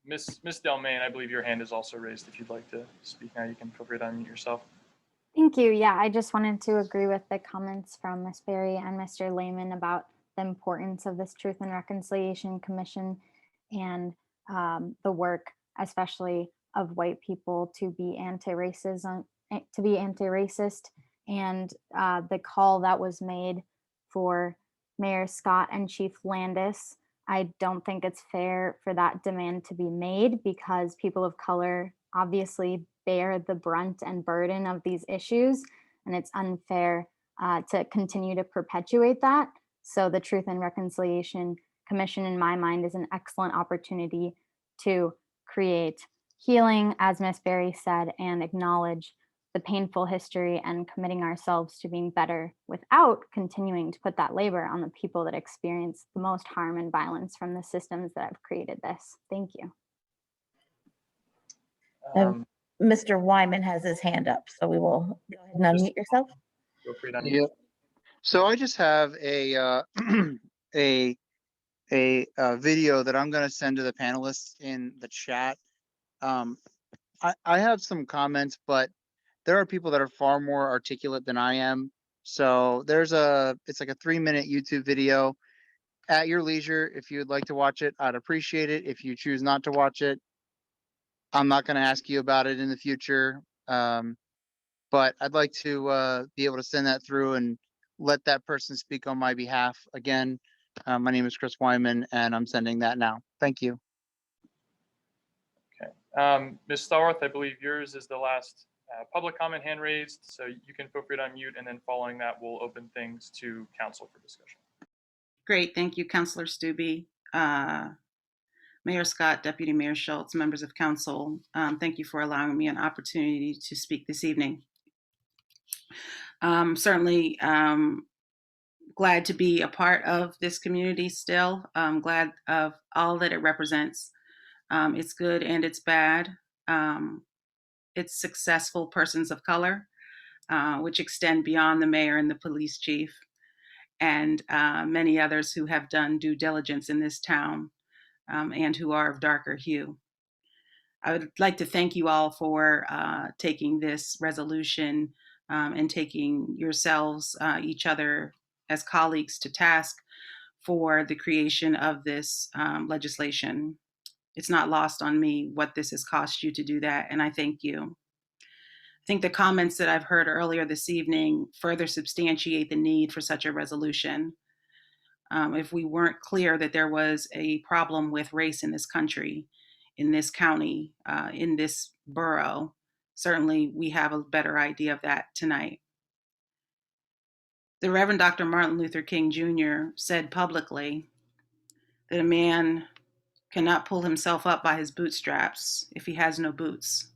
Speaker 16: Ms. Delmain, I believe your hand is also raised. If you'd like to speak now, you can feel free to unmute yourself.
Speaker 13: Thank you. Yeah, I just wanted to agree with the comments from Ms. Berry and Mr. Lehman about the importance of this Truth and Reconciliation Commission and the work, especially of white people, to be anti-racism to be anti-racist, and the call that was made for Mayor Scott and Chief Landis. I don't think it's fair for that demand to be made because people of color obviously bear the brunt and burden of these issues, and it's unfair to continue to perpetuate that. So the Truth and Reconciliation Commission, in my mind, is an excellent opportunity to create healing, as Ms. Berry said, and acknowledge the painful history and committing ourselves to being better without continuing to put that labor on the people that experience the most harm and violence from the systems that have created this. Thank you.
Speaker 9: Mr. Wyman has his hand up, so we will go ahead and unmute yourself.
Speaker 16: Feel free to unmute.
Speaker 11: Yep. So I just have a video that I'm going to send to the panelists in the chat. I have some comments, but there are people that are far more articulate than I am. So it's like a 3-minute YouTube video. At your leisure, if you would like to watch it, I'd appreciate it. If you choose not to watch it, I'm not going to ask you about it in the future. But I'd like to be able to send that through and let that person speak on my behalf. Again, my name is Chris Wyman, and I'm sending that now. Thank you.
Speaker 16: Okay. Ms. Starworth, I believe yours is the last public comment hand raised, so you can feel free to unmute, and then following that, we'll open things to council for discussion.
Speaker 10: Great, thank you, Councilor Stube. Mayor Scott, Deputy Mayor Schultz, members of council, thank you for allowing me an opportunity to speak this evening. Certainly glad to be a part of this community still. Glad of all that it represents. It's good and it's bad. It's successful persons of color, which extend beyond the mayor and the police chief, and many others who have done due diligence in this town and who are of darker hue. I would like to thank you all for taking this resolution and taking yourselves, each other as colleagues to task for the creation of this legislation. It's not lost on me what this has cost you to do that, and I thank you. I think the comments that I've heard earlier this evening further substantiate the need for such a resolution. If we weren't clear that there was a problem with race in this country, in this county, in this borough, certainly we have a better idea of that tonight. The Reverend Dr. Martin Luther King Jr. said publicly that a man cannot pull himself up by his bootstraps if he has no boots.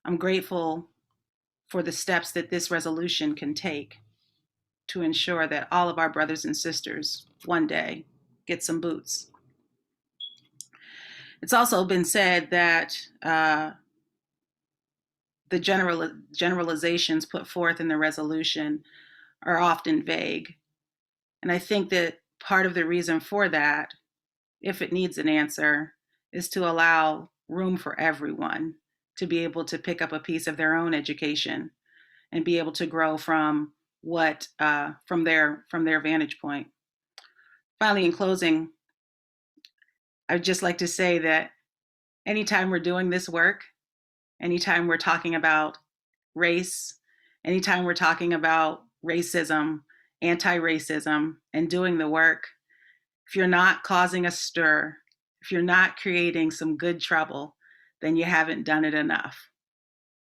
Speaker 10: I'm grateful for the steps that this resolution can take to ensure that all of our brothers and sisters one day get some boots. It's also been said that the generalizations put forth in the resolution are often vague. And I think that part of the reason for that, if it needs an answer, is to allow room for everyone to be able to pick up a piece of their own education and be able to grow from what from their vantage point. Finally, in closing, I'd just like to say that anytime we're doing this work, anytime we're talking about race, anytime we're talking about racism, anti-racism, and doing the work, if you're not causing a stir, if you're not creating some good trouble, then you haven't done it enough.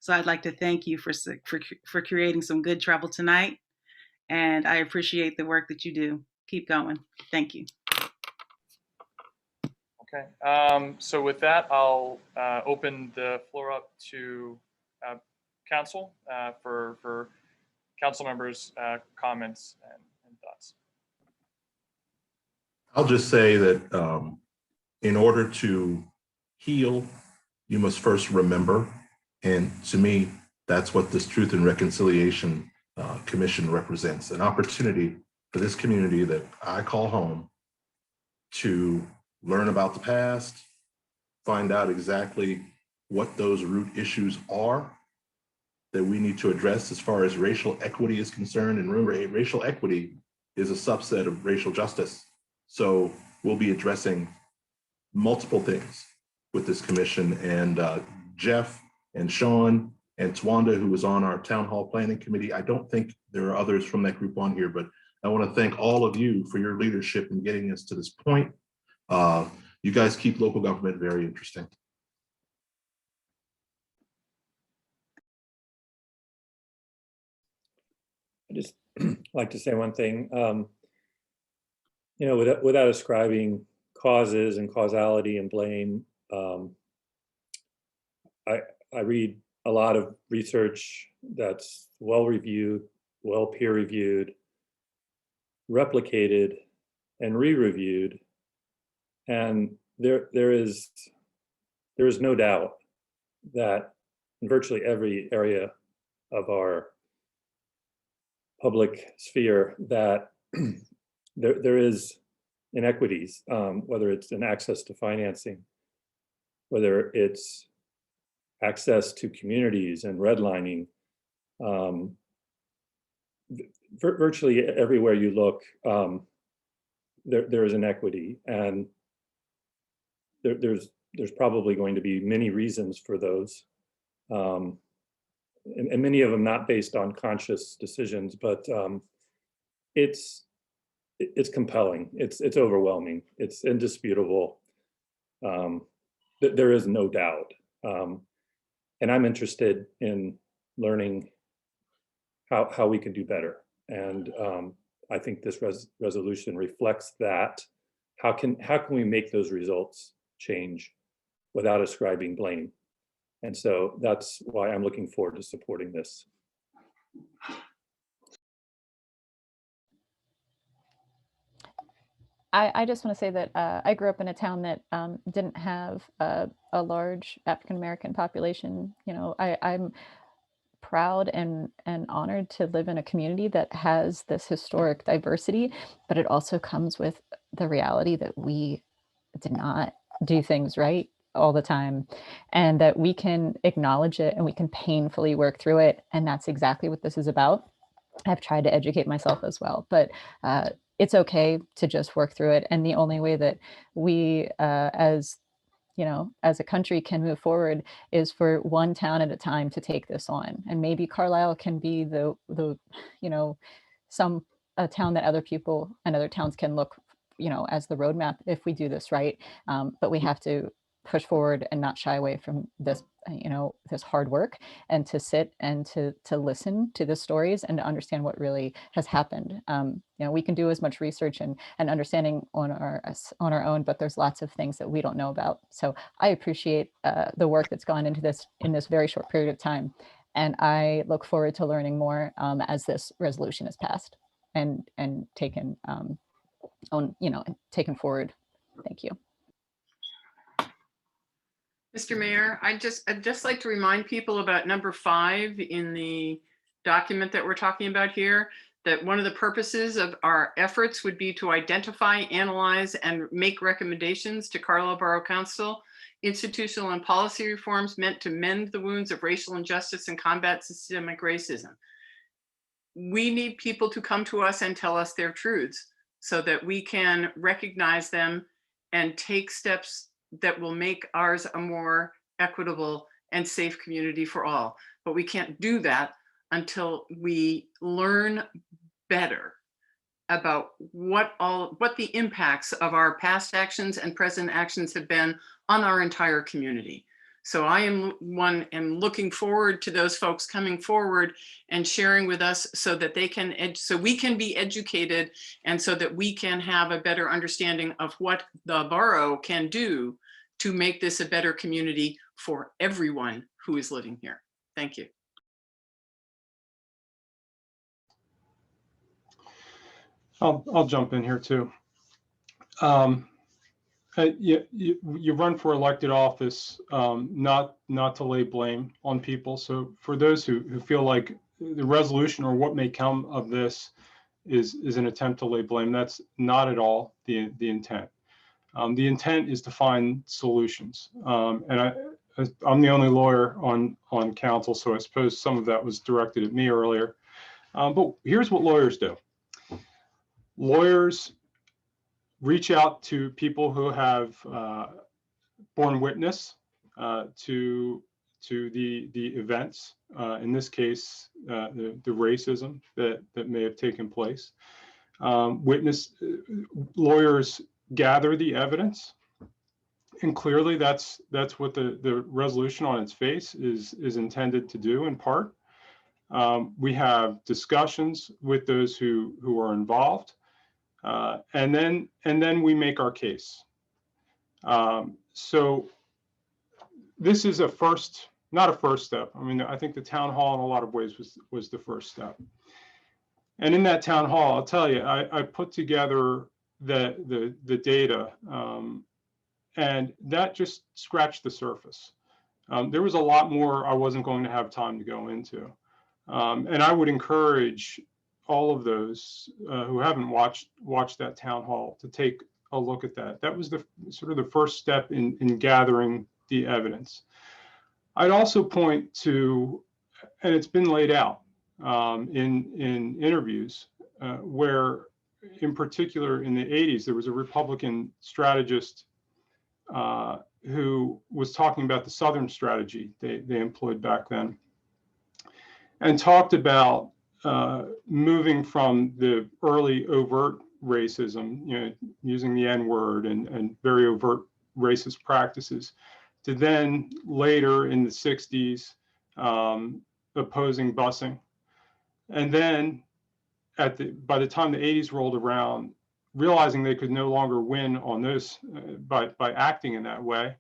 Speaker 10: So I'd like to thank you for creating some good trouble tonight, and I appreciate the work that you do. Keep going. Thank you.
Speaker 16: Okay, so with that, I'll open the floor up to council for council members' comments and thoughts.
Speaker 1: I'll just say that in order to heal, you must first remember. And to me, that's what this Truth and Reconciliation Commission represents, an opportunity for this community that I call home to learn about the past, find out exactly what those root issues are that we need to address as far as racial equity is concerned. And remember, racial equity is a subset of racial justice. So we'll be addressing multiple things with this commission. And Jeff and Sean and Twanda, who was on our Town Hall Planning Committee. I don't think there are others from that group on here, but I want to thank all of you for your leadership in getting us to this point. You guys keep local government very interesting.
Speaker 2: I just like to say one thing. You know, without ascribing causes and causality and blame, I read a lot of research that's well-reviewed, well peer-reviewed, replicated, and re-reviewed, and there is no doubt that in virtually every area of our public sphere that there is inequities, whether it's in access to financing, whether it's access to communities and redlining. Virtually everywhere you look, there is inequity, and there's probably going to be many reasons for those, and many of them not based on conscious decisions, but it's compelling, it's overwhelming, it's indisputable. There is no doubt, and I'm interested in learning how we can do better, and I think this resolution reflects that. How can we make those results change without ascribing blame? And so that's why I'm looking forward to supporting this.
Speaker 8: I just want to say that I grew up in a town that didn't have a large African-American population. You know, I'm proud and honored to live in a community that has this historic diversity, but it also comes with the reality that we did not do things right all the time, and that we can acknowledge it and we can painfully work through it. And that's exactly what this is about. I've tried to educate myself as well, but it's okay to just work through it. And the only way that we, as a country, can move forward is for one town at a time to take this on. And maybe Carlisle can be the a town that other people and other towns can look, as the roadmap if we do this right. But we have to push forward and not shy away from this, this hard work, and to sit and to listen to the stories and to understand what really has happened. We can do as much research and understanding on our own, but there's lots of things that we don't know about. So I appreciate the work that's gone into this in this very short period of time. And I look forward to learning more as this resolution is passed and taken taken forward. Thank you.
Speaker 12: Mr. Mayor, I'd just like to remind people about number 5 in the document that we're talking about here, that one of the purposes of our efforts would be to identify, analyze, and make recommendations to Carlisle Borough Council, institutional and policy reforms meant to mend the wounds of racial injustice and combat systemic racism. We need people to come to us and tell us their truths so that we can recognize them and take steps that will make ours a more equitable and safe community for all. But we can't do that until we learn better about what the impacts of our past actions and present actions have been on our entire community. So I am looking forward to those folks coming forward and sharing with us so that so we can be educated, and so that we can have a better understanding of what the borough can do to make this a better community for everyone who is living here. Thank you.
Speaker 6: I'll jump in here too. You run for elected office, not to lay blame on people. So for those who feel like the resolution or what may come of this is an attempt to lay blame, that's not at all the intent. The intent is to find solutions. And I'm the only lawyer on council, so I suppose some of that was directed at me earlier. But here's what lawyers do. Lawyers reach out to people who have borne witness to to the events, in this case, the racism that may have taken place. Lawyers gather the evidence, and clearly that's what the resolution on its face is intended to do in part. We have discussions with those who are involved, and then we make our case. So this is not a first step. I mean, I think the town hall in a lot of ways was the first step. And in that town hall, I'll tell you, I put together the data, and that just scratched the surface. There was a lot more I wasn't going to have time to go into. And I would encourage all of those who haven't watched that town hall to take a look at that. That was the sort of the first step in gathering the evidence. I'd also point to, and it's been laid out in interviews, where in particular in the 80s, there was a Republican strategist who was talking about the Southern strategy they employed back then, and talked about moving from the early overt racism, using the N-word and very overt racist practices, to then later in the 60s opposing busing. And then by the time the 80s rolled around, realizing they could no longer win on those by acting in that way,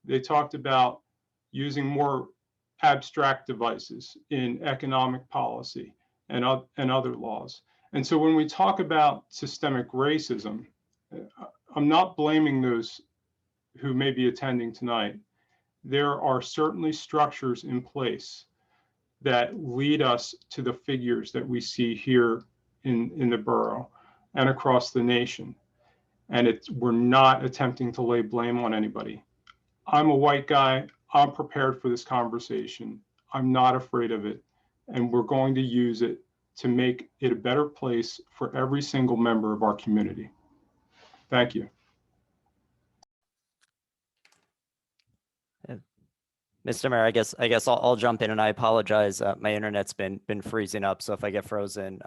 Speaker 6: they talked about using more abstract devices in economic policy and other laws. And so when we talk about systemic racism, I'm not blaming those who may be attending tonight. There are certainly structures in place that lead us to the figures that we see here in the borough and across the nation. And we're not attempting to lay blame on anybody. I'm a white guy. I'm prepared for this conversation. I'm not afraid of it. And we're going to use it to make it a better place for every single member of our community. Thank you.
Speaker 21: Mr. Mayor, I guess I'll jump in, and I apologize. My internet's been freezing up, so if I get frozen,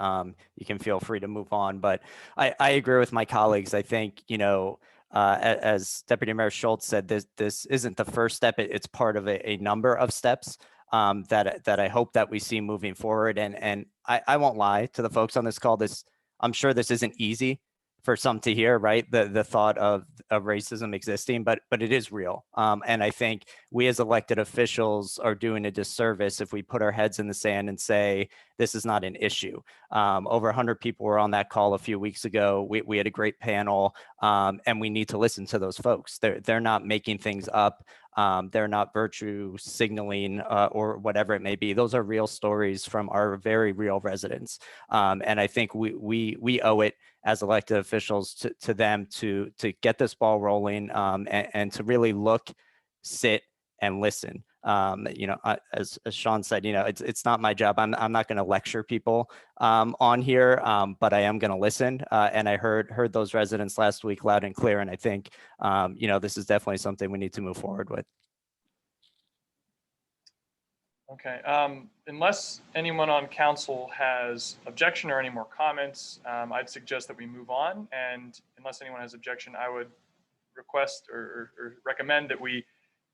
Speaker 21: you can feel free to move on. But I agree with my colleagues. I think, as Deputy Mayor Schultz said, this isn't the first step. It's part of a number of steps that I hope that we see moving forward. And I won't lie to the folks on this call. I'm sure this isn't easy for some to hear, right? The thought of racism existing, but it is real. And I think we as elected officials are doing a disservice if we put our heads in the sand and say, this is not an issue. Over 100 people were on that call a few weeks ago. We had a great panel, and we need to listen to those folks. They're not making things up. They're not virtue signaling or whatever it may be. Those are real stories from our very real residents. And I think we owe it as elected officials to them to get this ball rolling and to really look, sit, and listen. As Sean said, it's not my job. I'm not going to lecture people on here, but I am going to listen. And I heard those residents last week loud and clear. And I think, this is definitely something we need to move forward with.
Speaker 16: Okay, unless anyone on council has objection or any more comments, I'd suggest that we move on. And unless anyone has objection, I would request or recommend that we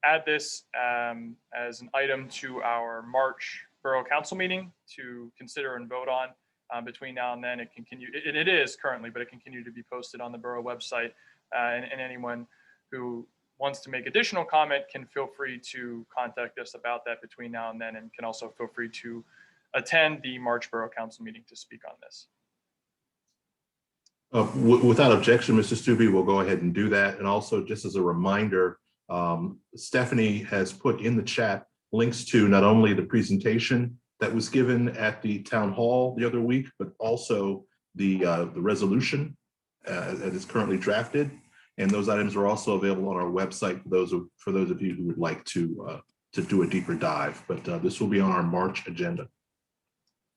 Speaker 16: add this as an item to our March Borough Council meeting to consider and vote on between now and then. It is currently, but it can continue to be posted on the Borough website. And anyone who wants to make additional comment can feel free to contact us about that between now and then, and can also feel free to attend the March Borough Council meeting to speak on this.
Speaker 1: Without objection, Mr. Stubbe, we'll go ahead and do that. And also, just as a reminder, Stephanie has put in the chat links to not only the presentation that was given at the town hall the other week, but also the resolution that is currently drafted. And those items are also available on our website for those of you who would like to do a deeper dive. But this will be on our March agenda.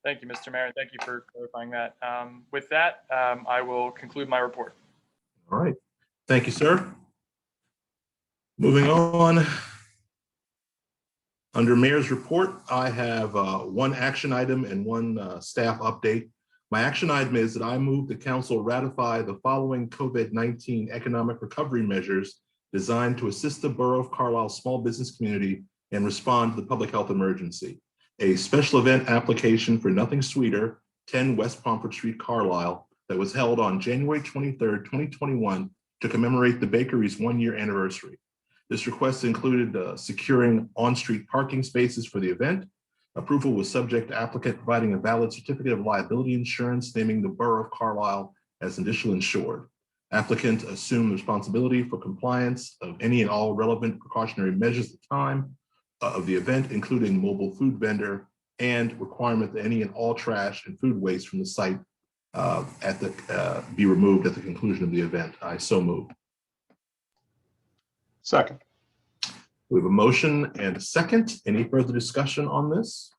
Speaker 16: Thank you, Mr. Mayor. Thank you for clarifying that. With that, I will conclude my report.
Speaker 1: All right. Thank you, sir. Moving on. Under Mayor's Report, I have one action item and one staff update. My action item is that I move the council ratify the following COVID-19 economic recovery measures designed to assist the Borough of Carlisle small business community and respond to the public health emergency. A special event application for Nothing Sweeter, 10 West Pomfret Street, Carlisle, that was held on January 23rd, 2021 to commemorate the bakery's 1-year anniversary. This request included securing on-street parking spaces for the event. Approval was subject to applicant providing a valid certificate of liability insurance, naming the Borough of Carlisle as initial insured. Applicant assumed responsibility for compliance of any and all relevant precautionary measures at the time of the event, including mobile food vendor and requirement that any and all trash and food waste from the site be removed at the conclusion of the event. I so move.
Speaker 6: Second.
Speaker 1: We have a motion and a second. Any further discussion on this?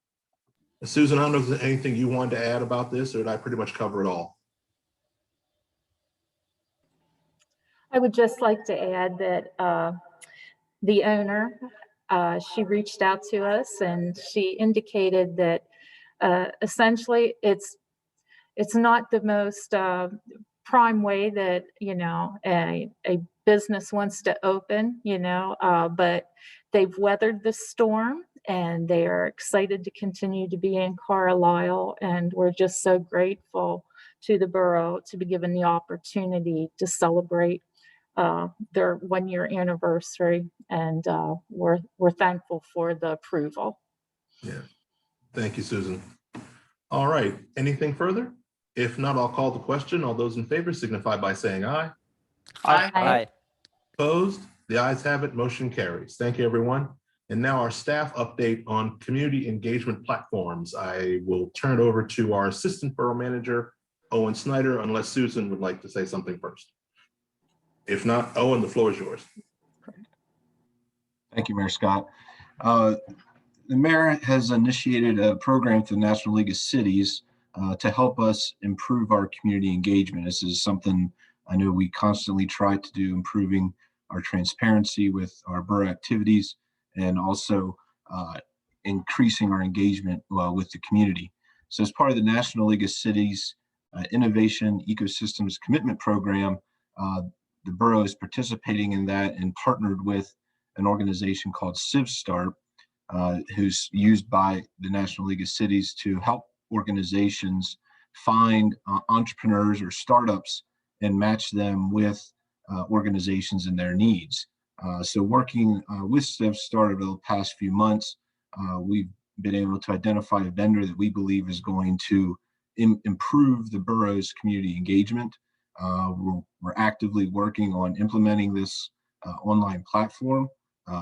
Speaker 1: Susan, I don't know if there's anything you wanted to add about this, or did I pretty much cover it all?
Speaker 5: I would just like to add that the owner, she reached out to us and she indicated that essentially it's not the most prime way that, you know, a business wants to open, you know, but they've weathered the storm and they are excited to continue to be in Carlisle. And we're just so grateful to the borough to be given the opportunity to celebrate their 1-year anniversary. And we're thankful for the approval.
Speaker 1: Yeah, thank you, Susan. All right, anything further? If not, I'll call the question. All those in favor signify by saying aye.
Speaker 12: Aye.
Speaker 21: Aye.
Speaker 1: Opposed? The ayes have it, motion carries. Thank you, everyone. And now our staff update on community engagement platforms. I will turn it over to our Assistant Borough Manager, Owen Snyder, unless Susan would like to say something first. If not, Owen, the floor is yours.
Speaker 22: Thank you, Mayor Scott. The mayor has initiated a program through the National League of Cities to help us improve our community engagement. This is something I know we constantly try to do, improving our transparency with our borough activities and also increasing our engagement with the community. So as part of the National League of Cities Innovation Ecosystems Commitment Program, the borough is participating in that and partnered with an organization called CivStart, who's used by the National League of Cities to help organizations find entrepreneurs or startups and match them with organizations and their needs. So working with CivStart over the past few months, we've been able to identify a vendor that we believe is going to improve the borough's community engagement. We're actively working on implementing this online platform.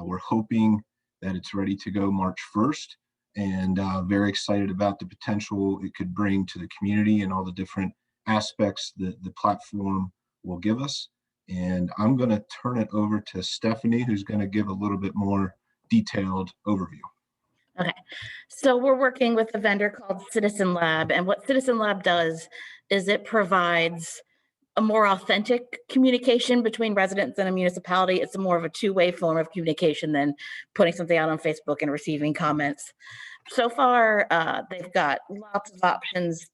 Speaker 22: We're hoping that it's ready to go March 1st, and very excited about the potential it could bring to the community and all the different aspects that the platform will give us. And I'm going to turn it over to Stephanie, who's going to give a little bit more detailed overview.
Speaker 9: Okay, so we're working with a vendor called Citizen Lab, and what Citizen Lab does is it provides a more authentic communication between residents and a municipality. It's more of a two-way form of communication than putting something out on Facebook and receiving comments. So far, they've got lots of options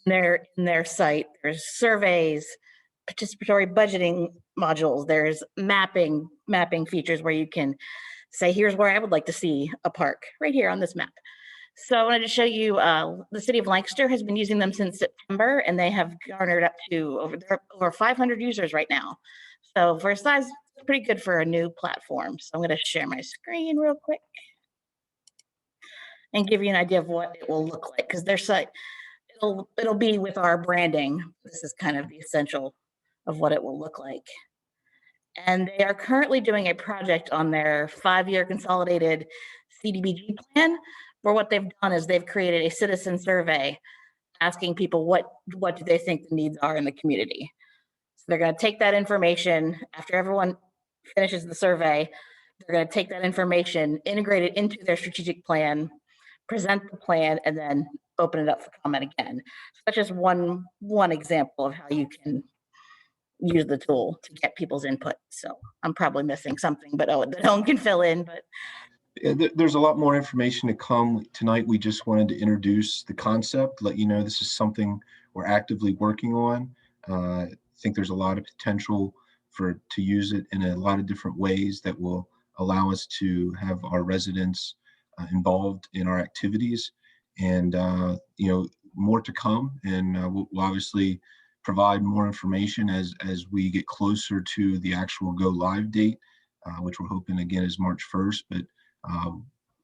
Speaker 9: in their site. There's surveys, participatory budgeting modules. There's mapping features where you can say, here's where I would like to see a park, right here on this map. So I wanted to show you, the city of Lancaster has been using them since September, and they have garnered up to over 500 users right now. So for a size, it's pretty good for a new platform. So I'm going to share my screen real quick and give you an idea of what it will look like, because their site, it'll be with our branding. This is kind of the essential of what it will look like. And they are currently doing a project on their 5-year consolidated CDBG plan, where what they've done is they've created a citizen survey asking people what do they think the needs are in the community. So they're going to take that information after everyone finishes the survey. They're going to take that information, integrate it into their strategic plan, present the plan, and then open it up for comment again. So that's just one example of how you can use the tool to get people's input. So I'm probably missing something, but Owen can fill in. But
Speaker 22: There's a lot more information to come tonight. We just wanted to introduce the concept, let you know this is something we're actively working on. I think there's a lot of potential to use it in a lot of different ways that will allow us to have our residents involved in our activities, and more to come. And we'll obviously provide more information as we get closer to the actual go live date, which we're hoping again is March 1st. But a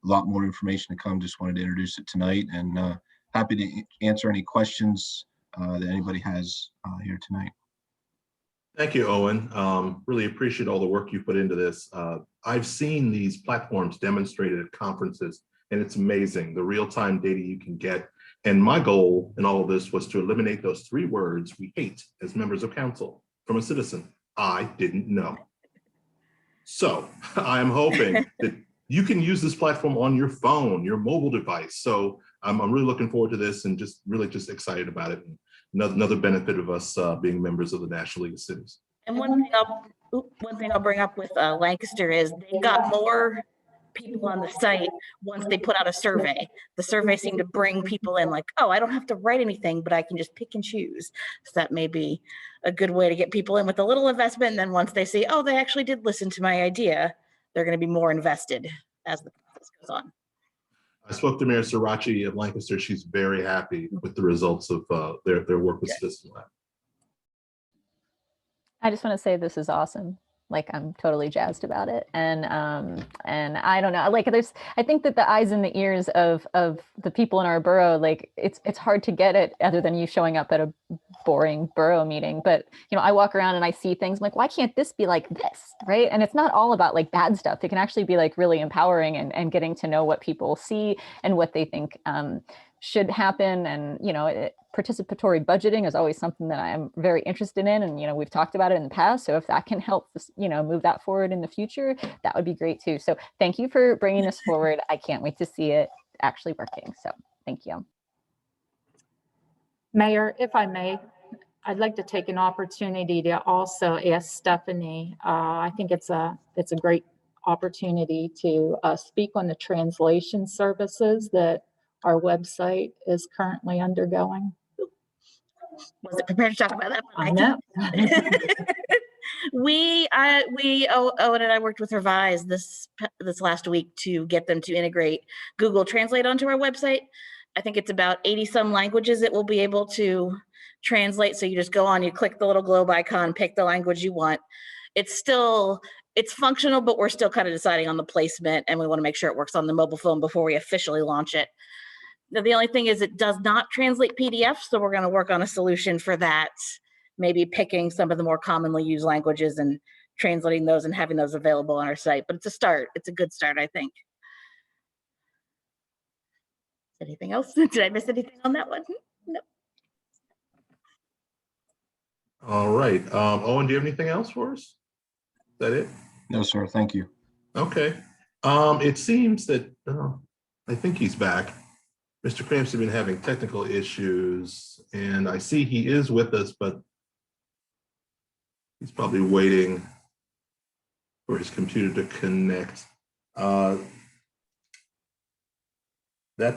Speaker 22: lot more information to come. Just wanted to introduce it tonight, and happy to answer any questions that anybody has here tonight.
Speaker 1: Thank you, Owen. Really appreciate all the work you put into this. I've seen these platforms demonstrated at conferences, and it's amazing the real-time data you can get. And my goal in all of this was to eliminate those 3 words we hate as members of council from a citizen: I didn't know. So I'm hoping that you can use this platform on your phone, your mobile device. So I'm really looking forward to this, and just excited about it. And another benefit of us being members of the National League of Cities.
Speaker 9: And one thing I'll bring up with Lancaster is they got more people on the site once they put out a survey. The survey seemed to bring people in like, oh, I don't have to write anything, but I can just pick and choose. So that may be a good way to get people in with a little investment. And then once they see, oh, they actually did listen to my idea, they're going to be more invested as the process goes on.
Speaker 1: I spoke to Mayor Sirachi of Lancaster. She's very happy with the results of their work with Citizen Lab.
Speaker 8: I just want to say this is awesome. Like, I'm totally jazzed about it. And I don't know, like I think that the eyes and the ears of the people in our borough, like it's hard to get it other than you showing up at a boring borough meeting. But, I walk around and I see things, I'm like, why can't this be like this? Right. And it's not all about like bad stuff. It can actually be like really empowering and getting to know what people see and what they think should happen. And, participatory budgeting is always something that I'm very interested in. And, we've talked about it in the past. So if that can help, move that forward in the future, that would be great too. So thank you for bringing this forward. I can't wait to see it actually working. So thank you.
Speaker 5: Mayor, if I may, I'd like to take an opportunity to also ask Stephanie. I think it's a great opportunity to speak on the translation services that our website is currently undergoing.
Speaker 9: Wasn't prepared to talk about that one.
Speaker 5: I know.
Speaker 9: Owen and I worked with Revise this last week to get them to integrate Google Translate onto our website. I think it's about 80 some languages it will be able to translate. So you just go on, you click the little globe icon, pick the language you want. It's functional, but we're still kind of deciding on the placement, and we want to make sure it works on the mobile phone before we officially launch it. Now, the only thing is it does not translate PDFs, so we're going to work on a solution for that, maybe picking some of the more commonly used languages and translating those and having those available on our site. But it's a start. It's a good start, I think. Anything else? Did I miss anything on that one? No.
Speaker 1: All right. Owen, do you have anything else for us? Is that it?
Speaker 22: No, sir. Thank you.
Speaker 1: Okay. It seems that I think he's back. Mr. Cramps has been having technical issues, and I see he is with us, but he's probably waiting for his computer to connect. That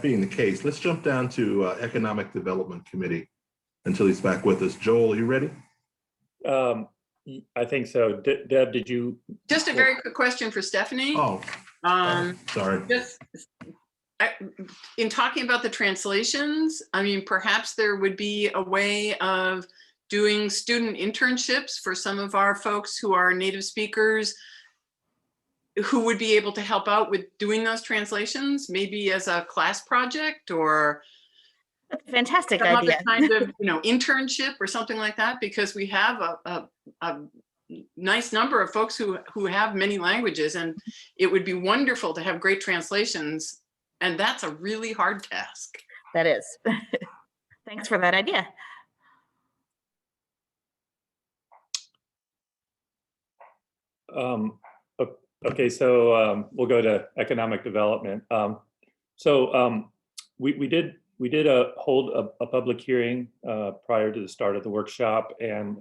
Speaker 1: being the case, let's jump down to Economic Development Committee until he's back with us. Joel, are you ready?
Speaker 2: I think so. Deb, did you?
Speaker 12: Just a very quick question for Stephanie.
Speaker 1: Oh, sorry.
Speaker 12: In talking about the translations, I mean, perhaps there would be a way of doing student internships for some of our folks who are native speakers who would be able to help out with doing those translations, maybe as a class project or
Speaker 9: That's a fantastic
Speaker 12: some
Speaker 9: idea.
Speaker 12: other kind of internship or something like that, because we have a nice number of folks who have many languages, and it would be wonderful to have great translations. And that's a really hard task.
Speaker 9: That is. Thanks for that idea.
Speaker 2: Okay, so we'll go to economic development. We did hold a public hearing prior to the start of the workshop, and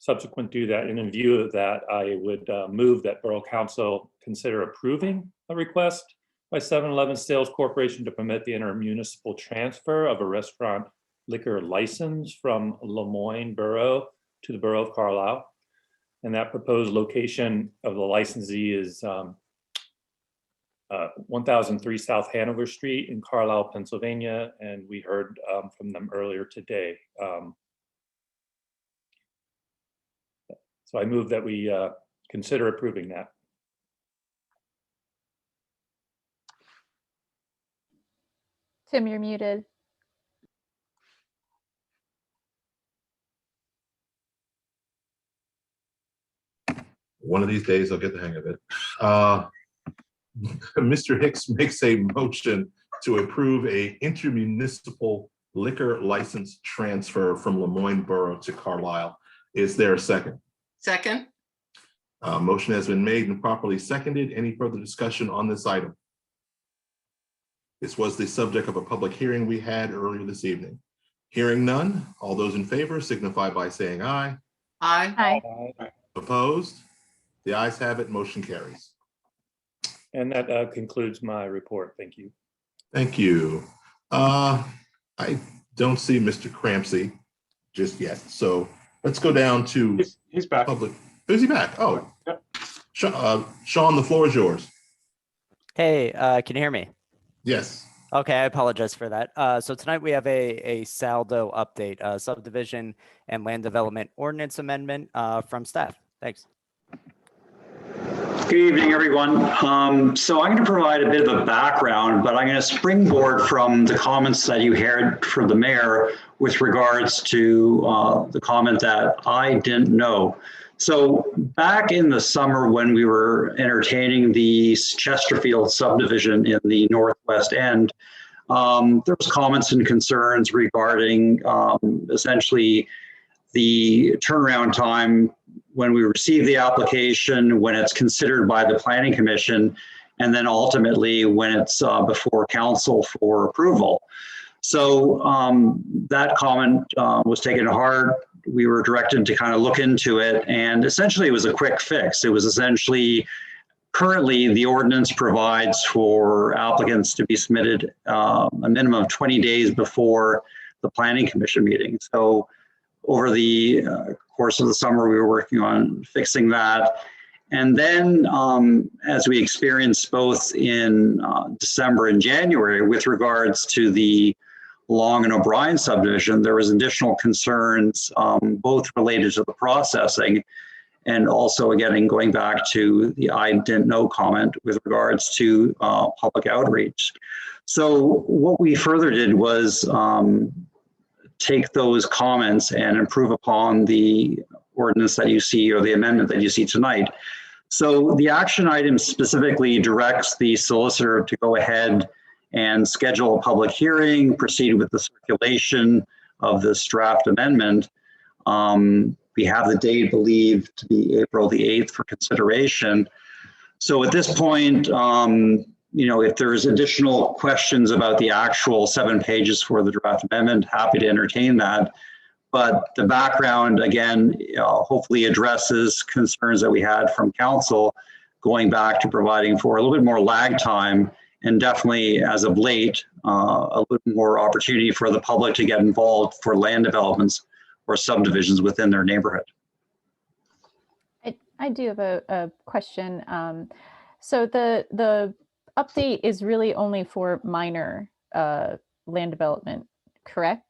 Speaker 2: Subsequent to that, and in view of that, I would move that Borough Council consider approving a request by 7-Eleven Sales Corporation to permit the intermunicipal transfer of a restaurant liquor license from Lemoyne Borough to the Borough of Carlisle. And that proposed location of the licensee is 1003 South Hanover Street in Carlisle, Pennsylvania. And we heard from them earlier today. So I move that we consider approving that.
Speaker 8: Tim, you're muted.
Speaker 1: One of these days I'll get the hang of it. Mr. Hicks makes a motion to approve a intermunicipal liquor license transfer from Lemoyne Borough to Carlisle. Is there a second?
Speaker 12: Second.
Speaker 1: Motion has been made and properly seconded. Any further discussion on this item? This was the subject of a public hearing we had earlier this evening. Hearing none, all those in favor signify by saying aye.
Speaker 12: Aye.
Speaker 8: Aye.
Speaker 1: Opposed? The ayes have it, motion carries.
Speaker 2: And that concludes my report. Thank you.
Speaker 1: Thank you. I don't see Mr. Crampsey just yet. So let's go down to
Speaker 6: He's back.
Speaker 1: public. Is he back? Oh,
Speaker 6: Yep.
Speaker 1: Sean, the floor is yours.
Speaker 21: Hey, can you hear me?
Speaker 1: Yes.
Speaker 21: Okay, I apologize for that. So tonight we have a saldo update, subdivision and land development ordinance amendment from staff. Thanks.
Speaker 4: Good evening, everyone. So I'm going to provide a bit of a background, but I'm going to springboard from the comments that you heard from the mayor with regards to the comment that I didn't know. So back in the summer when we were entertaining the Chesterfield subdivision in the northwest end, there was comments and concerns regarding essentially the turnaround time when we receive the application, when it's considered by the Planning Commission, and then ultimately when it's before council for approval. So that comment was taken to heart. We were directed to kind of look into it, and essentially it was a quick fix. It was essentially, currently the ordinance provides for applicants to be submitted a minimum of 20 days before the Planning Commission meeting. So over the course of the summer, we were working on fixing that. And then as we experienced both in December and January with regards to the Long and O'Brien subdivision, there was additional concerns, both related to the processing and also, again, going back to the I didn't know comment with regards to public outreach. So what we further did was take those comments and improve upon the ordinance that you see or the amendment that you see tonight. So the action item specifically directs the solicitor to go ahead and schedule a public hearing, proceed with the circulation of this draft amendment. We have the date believed to be April the 8th for consideration. So at this point, if there's additional questions about the actual 7 pages for the draft amendment, happy to entertain that. But the background, again, hopefully addresses concerns that we had from council, going back to providing for a little bit more lag time, and definitely as of late, a little more opportunity for the public to get involved for land developments or subdivisions within their neighborhood.
Speaker 8: I do have a question. So the update is really only for minor land development, correct?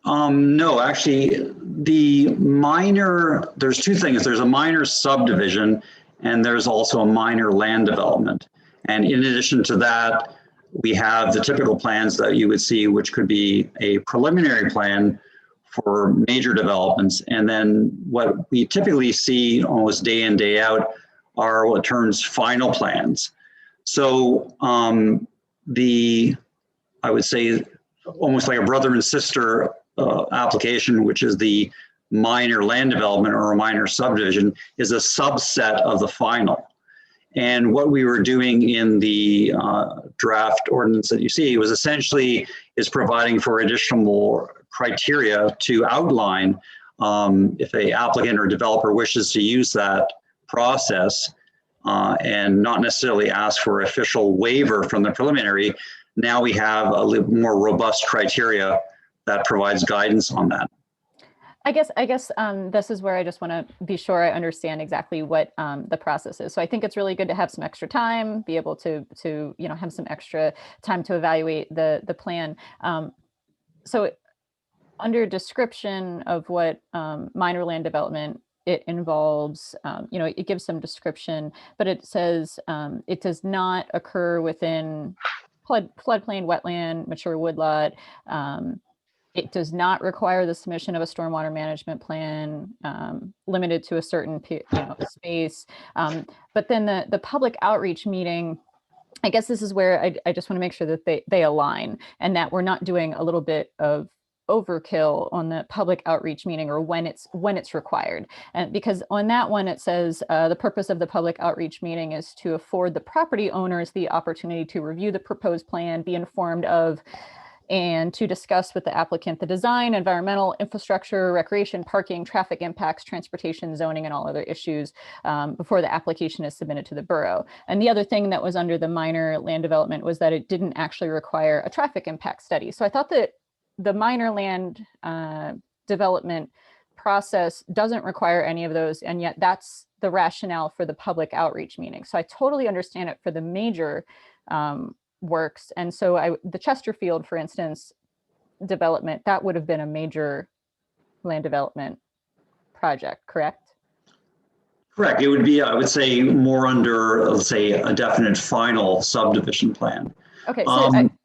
Speaker 4: No, actually, there's two things. There's a minor subdivision and there's also a minor land development. And in addition to that, we have the typical plans that you would see, which could be a preliminary plan for major developments. And then what we typically see almost day in, day out are what terms final plans. So I would say almost like a brother and sister application, which is the minor land development or a minor subdivision, is a subset of the final. And what we were doing in the draft ordinance that you see was essentially is providing for additional criteria to outline if a applicant or developer wishes to use that process and not necessarily ask for official waiver from the preliminary, now we have a little more robust criteria that provides guidance on that.
Speaker 8: I guess this is where I just want to be sure I understand exactly what the process is. So I think it's really good to have some extra time, be able to have some extra time to evaluate the plan. So under description of what minor land development it involves, it gives some description, but it says it does not occur within floodplain, wetland, mature woodlot. It does not require the submission of a stormwater management plan limited to a certain space. But then the public outreach meeting, I guess this is where I just want to make sure that they align and that we're not doing a little bit of overkill on the public outreach meeting or when it's required. And because on that one, it says the purpose of the public outreach meeting is to afford the property owners the opportunity to review the proposed plan, be informed of, and to discuss with the applicant the design, environmental, infrastructure, recreation, parking, traffic impacts, transportation, zoning, and all other issues before the application is submitted to the borough. And the other thing that was under the minor land development was that it didn't actually require a traffic impact study. So I thought that the minor land development process doesn't require any of those, and yet that's the rationale for the public outreach meeting. So I totally understand it for the major works. And so the Chesterfield, for instance, development, that would have been a major land development project, correct?
Speaker 4: Correct. It would be, I would say, more under, let's say, a definite final subdivision plan.
Speaker 8: Okay,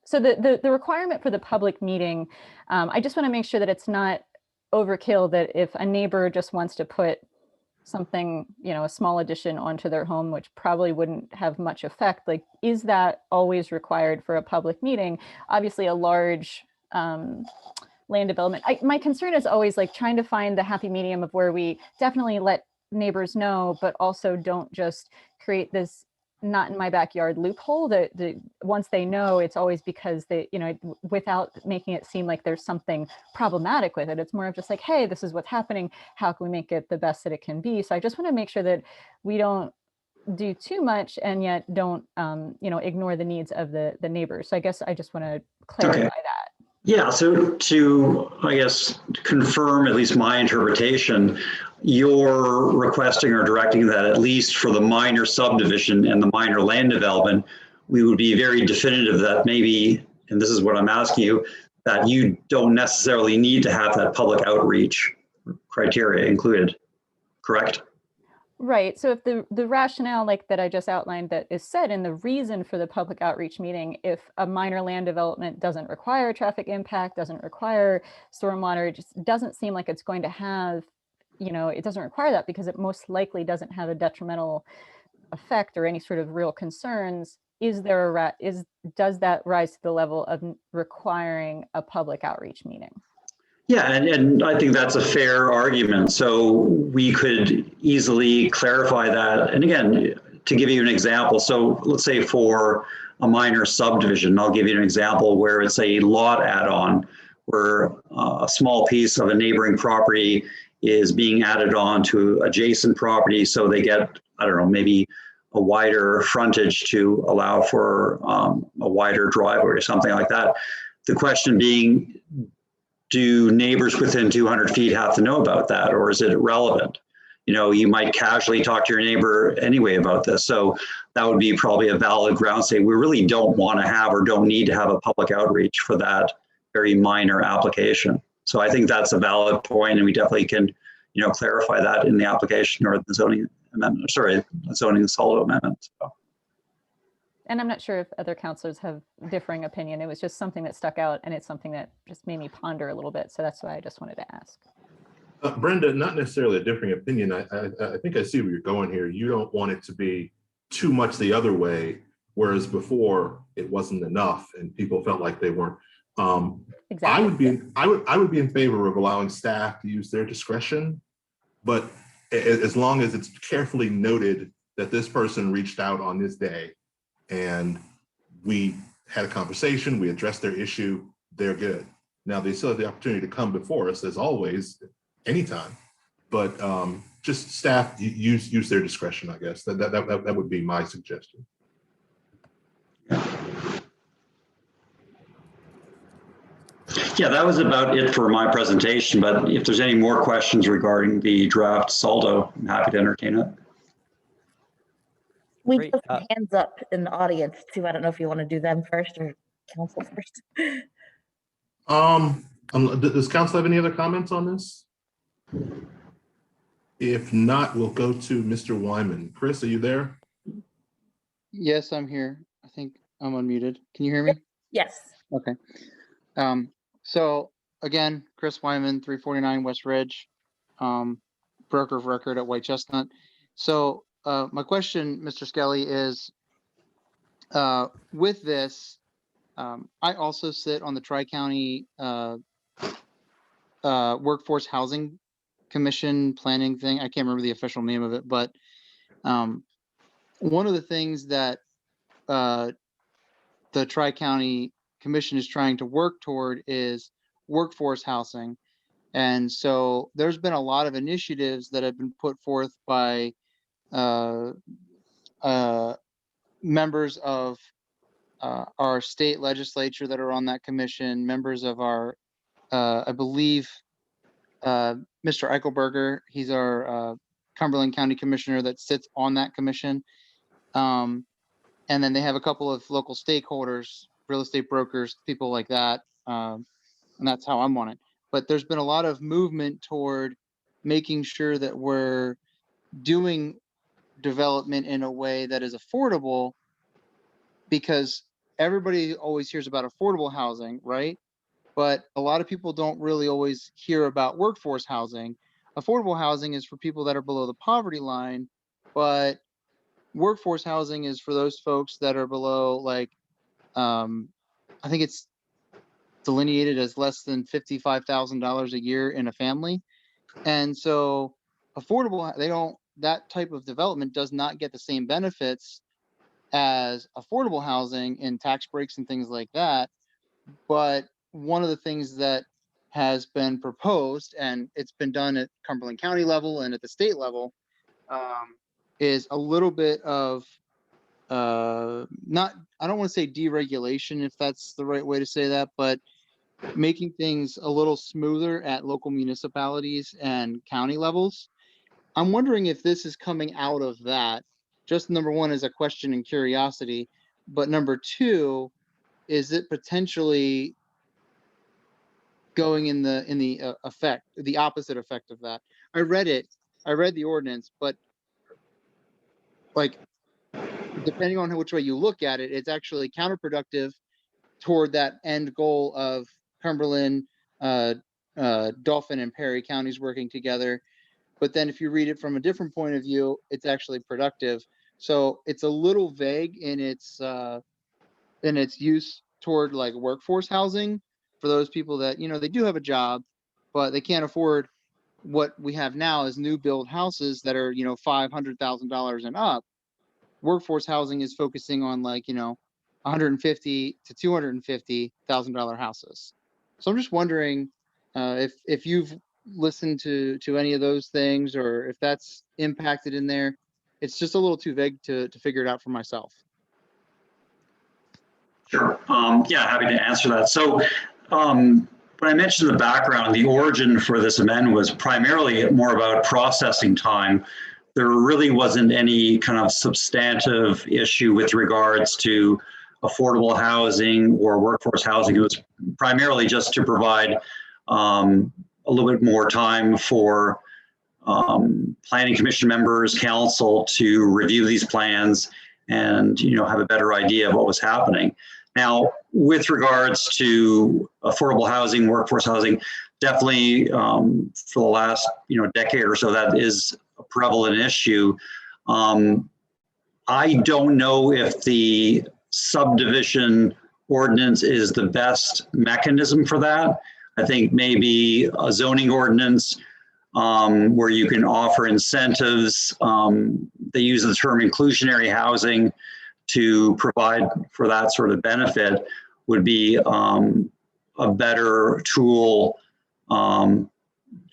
Speaker 8: so the requirement for the public meeting, I just want to make sure that it's not overkill, that if a neighbor just wants to put something, a small addition onto their home, which probably wouldn't have much effect, like, is that always required for a public meeting? Obviously, a large land development. My concern is always like trying to find the happy medium of where we definitely let neighbors know, but also don't just create this not in my backyard loophole that once they know, it's always because they, without making it seem like there's something problematic with it. It's more of just like, hey, this is what's happening. How can we make it the best that it can be? So I just want to make sure that we don't do too much and yet don't, ignore the needs of the neighbors. So I guess I just want to clarify that.
Speaker 4: Yeah, so to, I guess, confirm at least my interpretation, you're requesting or directing that at least for the minor subdivision and the minor land development, we would be very definitive that maybe, and this is what I'm asking you, that you don't necessarily need to have that public outreach criteria included, correct?
Speaker 8: Right. So if the rationale like that I just outlined that is said in the reason for the public outreach meeting, if a minor land development doesn't require traffic impact, doesn't require stormwater, it just doesn't seem like it's going to have, it doesn't require that because it most likely doesn't have a detrimental effect or any sort of real concerns. Does that rise to the level of requiring a public outreach meeting?
Speaker 4: Yeah, and I think that's a fair argument. So we could easily clarify that. And again, to give you an example, so let's say for a minor subdivision, I'll give you an example where it's a lot add-on, where a small piece of a neighboring property is being added on to adjacent property. So they get, I don't know, maybe a wider frontage to allow for a wider driveway or something like that. The question being, do neighbors within 200 feet have to know about that, or is it irrelevant? You might casually talk to your neighbor anyway about this. So that would be probably a valid ground say we really don't want to have or don't need to have a public outreach for that very minor application. So I think that's a valid point, and we definitely can, clarify that in the application or the zoning amendment, zoning solo amendment. So.
Speaker 8: And I'm not sure if other counselors have differing opinion. It was just something that stuck out, and it's something that just made me ponder a little bit. So that's why I just wanted to ask.
Speaker 1: Brenda, not necessarily a differing opinion. I think I see where you're going here. You don't want it to be too much the other way, whereas before it wasn't enough and people felt like they weren't. Exactly. I would be in favor of allowing staff to use their discretion, but as long as it's carefully noted that this person reached out on this day and we had a conversation, we addressed their issue, they're good. Now they still have the opportunity to come before us as always anytime. But just staff use their discretion, I guess. That would be my suggestion.
Speaker 4: Yeah, that was about it for my presentation, but if there's any more questions regarding the draft saldo, I'm happy to entertain it.
Speaker 9: We
Speaker 21: Great.
Speaker 9: have some hands up in the audience too. I don't know if you want to do them first or council first.
Speaker 1: Does council have any other comments on this? If not, we'll go to Mr. Wyman. Chris, are you there?
Speaker 11: Yes, I'm here. I think I'm unmuted. Can you hear me?
Speaker 9: Yes.
Speaker 11: Okay. So again, Chris Wyman, 349 West Ridge, broker of record at White Chestnut. So my question, Mr. Skelly, is with this, I also sit on the Tri-County Workforce Housing Commission planning thing. I can't remember the official name of it, but one of the things that the Tri-County Commission is trying to work toward is workforce housing. And so there's been a lot of initiatives that have been put forth by members of our state legislature that are on that commission, members of our, I believe, Mr. Eichelberger, he's our Cumberland County Commissioner that sits on that commission. And then they have a couple of local stakeholders, real estate brokers, people like that. And that's how I'm on it. But there's been a lot of movement toward making sure that we're doing development in a way that is affordable, because everybody always hears about affordable housing, right? But a lot of people don't really always hear about workforce housing. Affordable housing is for people that are below the poverty line, but workforce housing is for those folks that are below, like, I think it's delineated as less than $55,000 a year in a family. And so affordable, that type of development does not get the same benefits as affordable housing and tax breaks and things like that. But one of the things that has been proposed, and it's been done at Cumberland County level and at the state level, is a little bit of I don't want to say deregulation, if that's the right way to say that, but making things a little smoother at local municipalities and county levels. I'm wondering if this is coming out of that. Just number one is a question and curiosity, but number two, is it potentially going in the effect, the opposite effect of that? I read the ordinance, but like, depending on which way you look at it, it's actually counterproductive toward that end goal of Cumberland, Dauphin, and Perry counties working together. But then if you read it from a different point of view, it's actually productive. So it's a little vague in its use toward like workforce housing for those people that, they do have a job, but they can't afford what we have now as new build houses that are, $500,000 and up. Workforce housing is focusing on like, $150,000 to $250,000 houses. So I'm just wondering if you've listened to any of those things, or if that's impacted in there. It's just a little too vague to figure it out for myself.
Speaker 4: Sure. Yeah, happy to answer that. So when I mentioned the background, the origin for this amendment was primarily more about processing time. There really wasn't any kind of substantive issue with regards to affordable housing or workforce housing. It was primarily just to provide a little bit more time for planning commission members, council to review these plans and have a better idea of what was happening. Now, with regards to affordable housing, workforce housing, definitely for the last decade or so, that is a prevalent issue. I don't know if the subdivision ordinance is the best mechanism for that. I think maybe a zoning ordinance where you can offer incentives. They use the term inclusionary housing to provide for that sort of benefit would be a better tool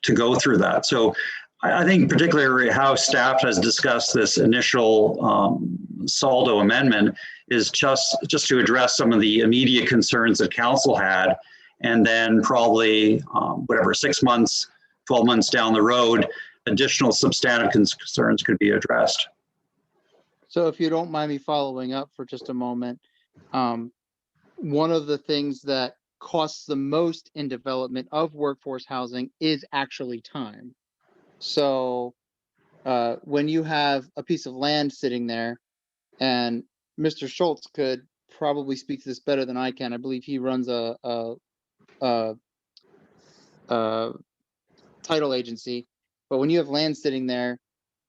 Speaker 4: to go through that. So I think particularly how staff has discussed this initial saldo amendment is just to address some of the immediate concerns that council had. And then probably whatever, 6 months, 12 months down the road, additional substantive concerns could be addressed.
Speaker 11: So if you don't mind me following up for just a moment, one of the things that costs the most in development of workforce housing is actually time. So when you have a piece of land sitting there, and Mr. Schultz could probably speak to this better than I can. I believe he runs a title agency, but when you have land sitting there,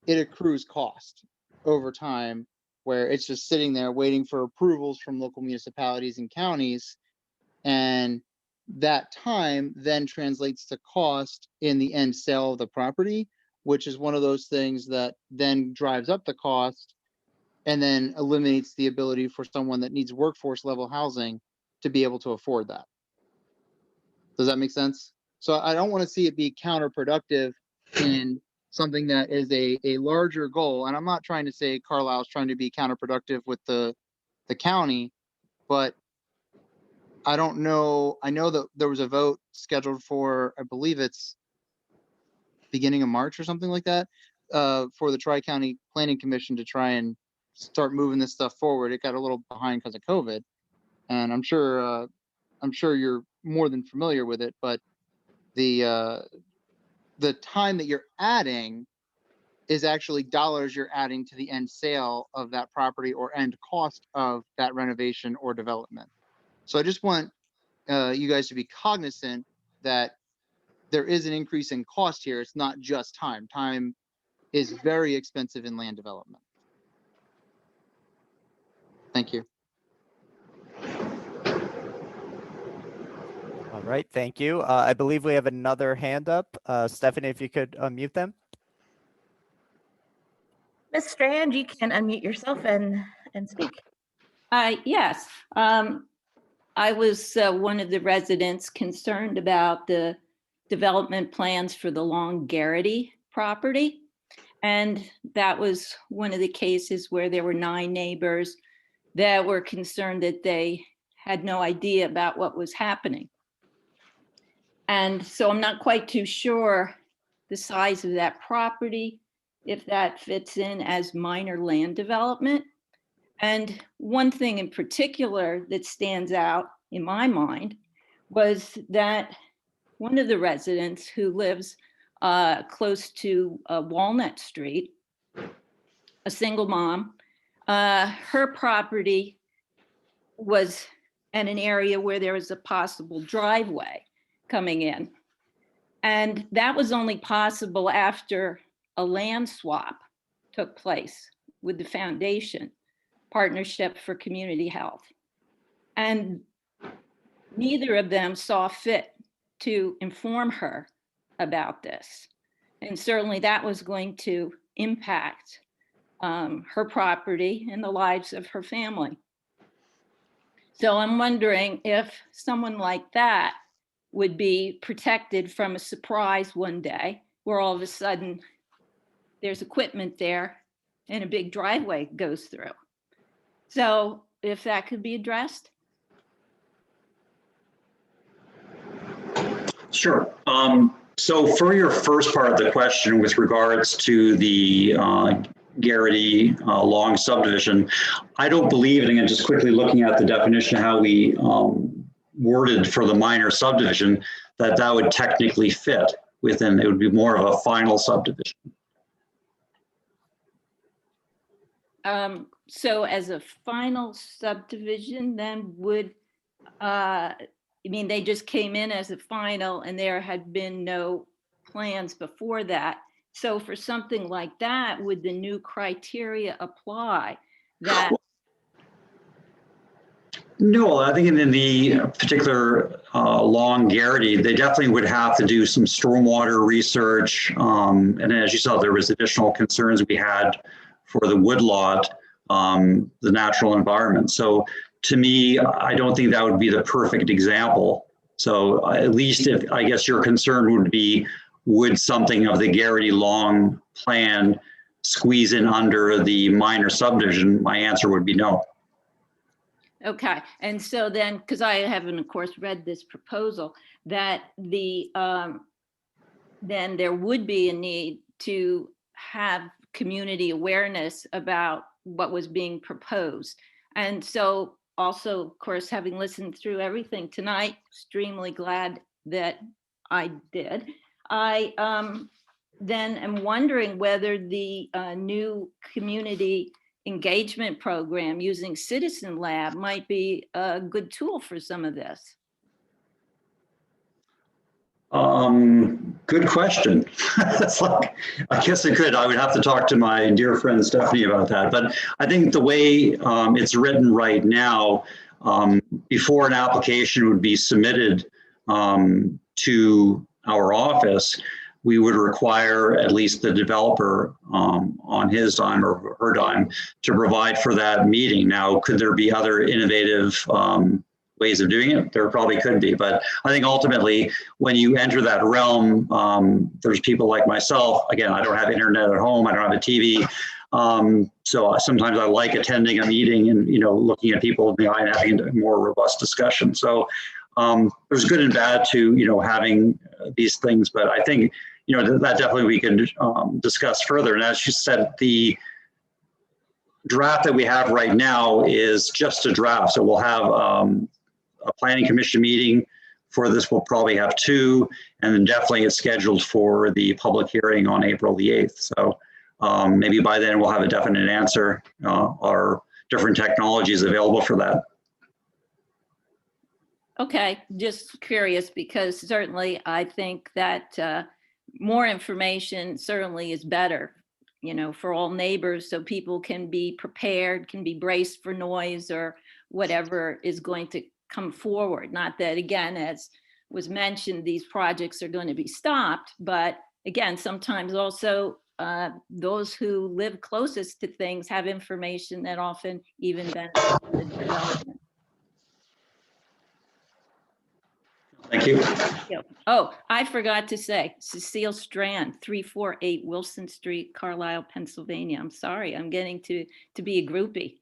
Speaker 11: it accrues cost over time, where it's just sitting there waiting for approvals from local municipalities and counties. And that time then translates to cost in the end sale of the property, which is one of those things that then drives up the cost and then eliminates the ability for someone that needs workforce level housing to be able to afford that. Does that make sense? So I don't want to see it be counterproductive in something that is a larger goal. And I'm not trying to say Carlisle's trying to be counterproductive with the county, but I don't know. I know that there was a vote scheduled for, I believe it's beginning of March or something like that, for the Tri-County Planning Commission to try and start moving this stuff forward. It got a little behind because of COVID, and I'm sure you're more than familiar with it. But the time that you're adding is actually dollars you're adding to the end sale of that property or end cost of that renovation or development. So I just want you guys to be cognizant that there is an increase in cost here. It's not just time. Time is very expensive in land development. Thank you.
Speaker 21: All right, thank you. I believe we have another hand up. Stephanie, if you could unmute them.
Speaker 9: Ms. Strand, you can unmute yourself and speak.
Speaker 3: Yes. I was one of the residents concerned about the development plans for the Long Garrity property. And that was one of the cases where there were 9 neighbors that were concerned that they had no idea about what was happening. And so I'm not quite too sure the size of that property, if that fits in as minor land development. And one thing in particular that stands out in my mind was that one of the residents who lives close to Walnut Street, a single mom, her property was in an area where there was a possible driveway coming in. And that was only possible after a land swap took place with the foundation, Partnership for Community Health. And neither of them saw fit to inform her about this. And certainly that was going to impact her property and the lives of her family. So I'm wondering if someone like that would be protected from a surprise one day where all of a sudden there's equipment there and a big driveway goes through. So if that could be addressed.
Speaker 4: Sure. So for your first part of the question with regards to the Garrity Long subdivision, I don't believe, and again, just quickly looking at the definition, how we worded for the minor subdivision, that would technically fit within, it would be more of a final subdivision.
Speaker 3: So as a final subdivision, then would, I mean, they just came in as a final and there had been no plans before that. So for something like that, would the new criteria apply? That
Speaker 4: No, I think in the particular Long Garrity, they definitely would have to do some stormwater research. And as you saw, there was additional concerns we had for the woodlot, the natural environment. So to me, I don't think that would be the perfect example. So at least if, I guess your concern would be would something of the Garrity Long plan squeeze in under the minor subdivision? My answer would be no.
Speaker 3: Okay, and so then, because I haven't, of course, read this proposal, that then there would be a need to have community awareness about what was being proposed. And so also, of course, having listened through everything tonight, extremely glad that I did. I then am wondering whether the new community engagement program using Citizen Lab might be a good tool for some of this.
Speaker 4: Good question. That's like, I guess it could. I would have to talk to my dear friend Stephanie about that. But I think the way it's written right now, before an application would be submitted to our office, we would require at least the developer on his dime or her dime to provide for that meeting. Now, could there be other innovative ways of doing it? There probably could be, but I think ultimately when you enter that realm, there's people like myself. Again, I don't have internet at home. I don't have a TV. So sometimes I like attending a meeting and, looking at people in the eye and having a more robust discussion. So there's good and bad to, having these things, but I think, that definitely we can discuss further. And as you said, the draft that we have right now is just a draft. So we'll have a planning commission meeting for this. We'll probably have 2, and then definitely it's scheduled for the public hearing on April the 8th. So maybe by then we'll have a definite answer or different technologies available for that.
Speaker 3: Okay, just curious, because certainly I think that more information certainly is better, for all neighbors, so people can be prepared, can be braced for noise or whatever is going to come forward. Not that, again, as was mentioned, these projects are going to be stopped, but again, sometimes also those who live closest to things have information that often even benefits the development.
Speaker 4: Thank you.
Speaker 3: Oh, I forgot to say, Cecile Strand, 348 Wilson Street, Carlisle, Pennsylvania. I'm sorry, I'm getting to be a groupie.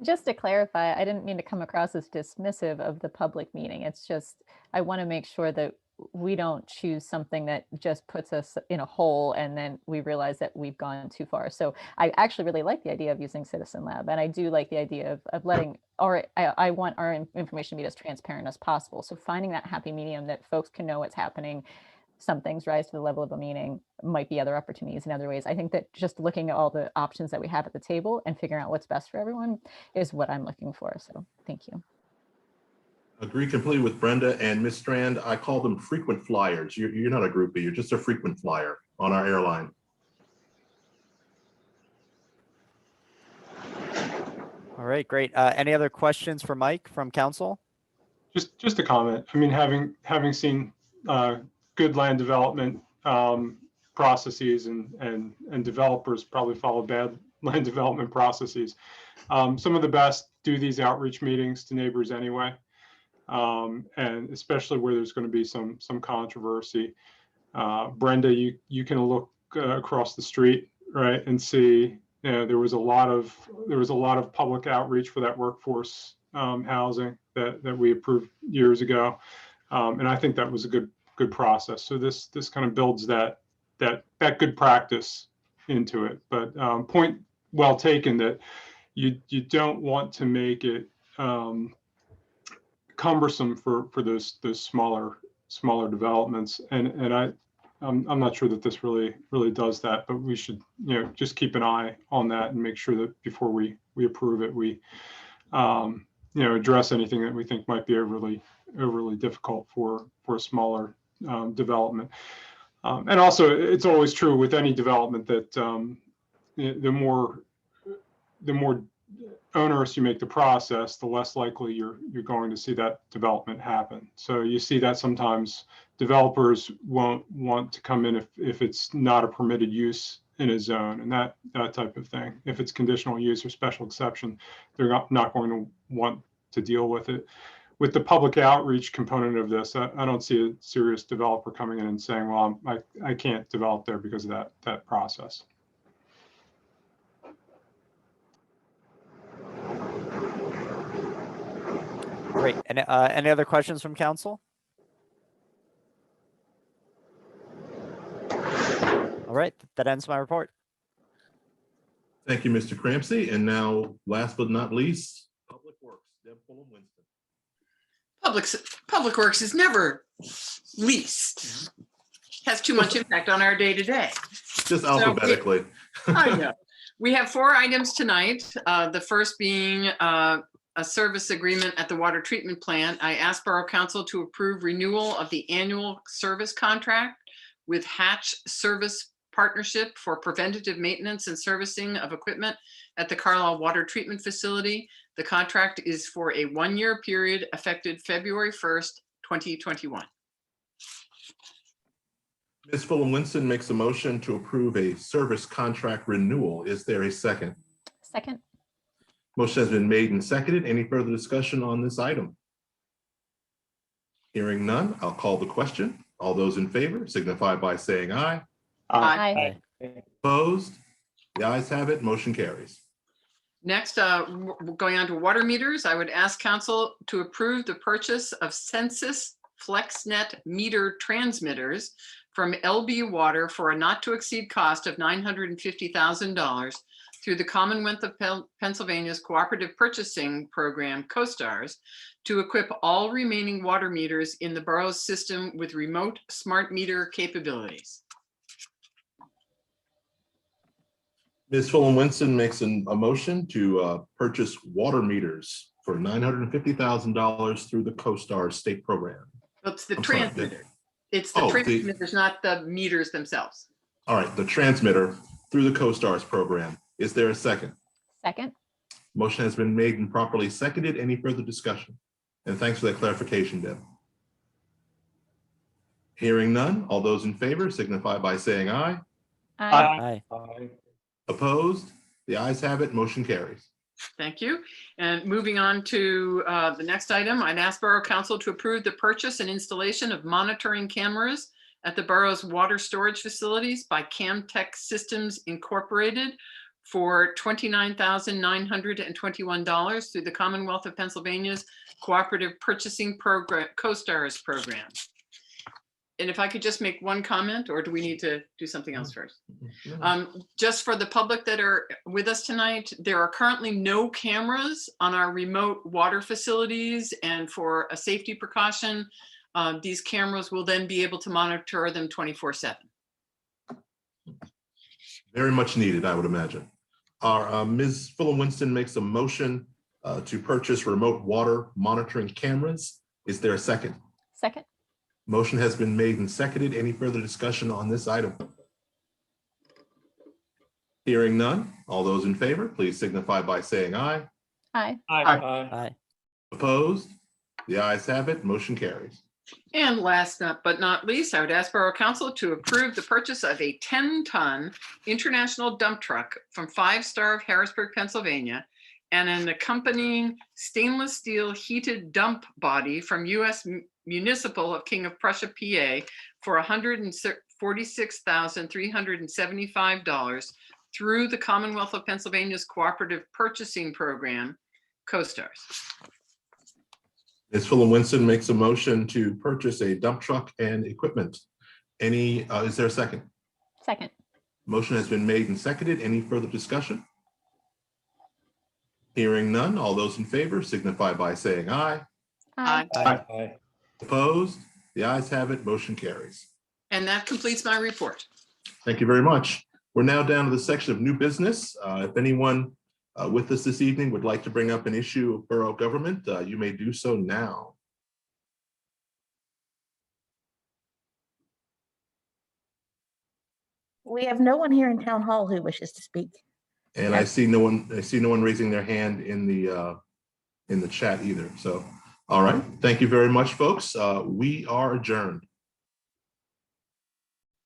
Speaker 8: Just to clarify, I didn't mean to come across as dismissive of the public meeting. It's just, I want to make sure that we don't choose something that just puts us in a hole and then we realize that we've gone too far. So I actually really like the idea of using Citizen Lab, and I do like the idea of letting, I want our information to be as transparent as possible. So finding that happy medium that folks can know what's happening. Some things rise to the level of a meeting, might be other opportunities in other ways. I think that just looking at all the options that we have at the table and figuring out what's best for everyone is what I'm looking for. So thank you.
Speaker 1: Agree completely with Brenda and Ms. Strand. I call them frequent flyers. You're not a groupie, you're just a frequent flyer on our airline.
Speaker 21: All right, great. Any other questions for Mike from council?
Speaker 6: Just a comment. I mean, having seen good land development processes and developers probably follow bad land development processes. Some of the best do these outreach meetings to neighbors anyway. And especially where there's going to be some controversy. Brenda, you can look across the street, right, and see there was a lot of public outreach for that workforce housing that we approved years ago, and I think that was a good process. So this kind of builds that good practice into it. But point well taken that you don't want to make it cumbersome for those smaller developments, and I'm not sure that this really does that, but we should just keep an eye on that and make sure that before we approve it, we address anything that we think might be overly difficult for a smaller development. And also, it's always true with any development that the more onerous you make the process, the less likely you're going to see that development happen. So you see that sometimes developers won't want to come in if it's not a permitted use in a zone and that type of thing. If it's conditional use or special exception, they're not going to want to deal with it. with the public outreach component of this, I don't see a serious developer coming in and saying, well, I can't develop there because of that process.
Speaker 21: Great. And any other questions from council? All right, that ends my report.
Speaker 1: Thank you, Mr. Crampsey. And now, last but not least, Public Works, Deb Fulham-Winston.
Speaker 12: Public Works is never least. Has too much impact on our day to day.
Speaker 1: Just alphabetically.
Speaker 12: I know. We have 4 items tonight. The first being a service agreement at the water treatment plant. I asked Borough Council to approve renewal of the annual service contract with Hatch Service Partnership for preventative maintenance and servicing of equipment at the Carlisle Water Treatment Facility. The contract is for a 1-year period effective February 1st, 2021.
Speaker 1: Ms. Fulham-Winston makes a motion to approve a service contract renewal. Is there a second?
Speaker 8: Second.
Speaker 1: Motion has been made and seconded. Any further discussion on this item? Hearing none, I'll call the question. All those in favor signify by saying aye.
Speaker 8: Aye.
Speaker 1: Opposed? The ayes have it. Motion carries.
Speaker 12: Next, going on to water meters, I would ask council to approve the purchase of Census FlexNet meter transmitters from LB Water for a not to exceed cost of $950,000 through the Commonwealth of Pennsylvania's Cooperative Purchasing Program, COSTARS, to equip all remaining water meters in the borough's system with remote smart meter capabilities.
Speaker 1: Ms. Fulham-Winston makes a motion to purchase water meters for $950,000 through the COSTAR state program.
Speaker 12: It's the transmitter. It's the transmitters, not the meters themselves.
Speaker 1: All right, the transmitter through the COSTARS program. Is there a second?
Speaker 8: Second.
Speaker 1: Motion has been made and properly seconded. Any further discussion? And thanks for that clarification, Deb. Hearing none, all those in favor signify by saying aye.
Speaker 8: Aye.
Speaker 6: Aye.
Speaker 1: Opposed? The ayes have it. Motion carries.
Speaker 12: Thank you. And moving on to the next item, I'd ask Borough Council to approve the purchase and installation of monitoring cameras at the borough's water storage facilities by Camtech Systems Incorporated for $29,921 through the Commonwealth of Pennsylvania's Cooperative Purchasing Program, COSTARS program. And if I could just make one comment, or do we need to do something else first? Just for the public that are with us tonight, there are currently no cameras on our remote water facilities, and for a safety precaution, these cameras will then be able to monitor them 24/7.
Speaker 1: Very much needed, I would imagine. Our Ms. Fulham-Winston makes a motion to purchase remote water monitoring cameras. Is there a second?
Speaker 8: Second.
Speaker 1: Motion has been made and seconded. Any further discussion on this item? Hearing none, all those in favor, please signify by saying aye.
Speaker 8: Aye.
Speaker 2: Aye.
Speaker 1: Opposed? The ayes have it. Motion carries.
Speaker 12: And last but not least, I would ask Borough Council to approve the purchase of a 10-ton international dump truck from 5 Star of Harrisburg, Pennsylvania, and an accompanying stainless steel heated dump body from U.S. Municipal of King of Prussia, PA for $146,375 through the Commonwealth of Pennsylvania's Cooperative Purchasing Program, COSTARS.
Speaker 1: Ms. Fulham-Winston makes a motion to purchase a dump truck and equipment. Is there a second?
Speaker 8: Second.
Speaker 1: Motion has been made and seconded. Any further discussion? Hearing none, all those in favor signify by saying aye.
Speaker 8: Aye.
Speaker 2: Aye.
Speaker 1: Opposed? The ayes have it. Motion carries.
Speaker 12: And that completes my report.
Speaker 1: Thank you very much. We're now down to the section of new business. If anyone with us this evening would like to bring up an issue of borough government, you may do so now.
Speaker 9: We have no one here in town hall who wishes to speak.
Speaker 1: And I see no one raising their hand in the chat either. So, all right. Thank you very much, folks. We are adjourned.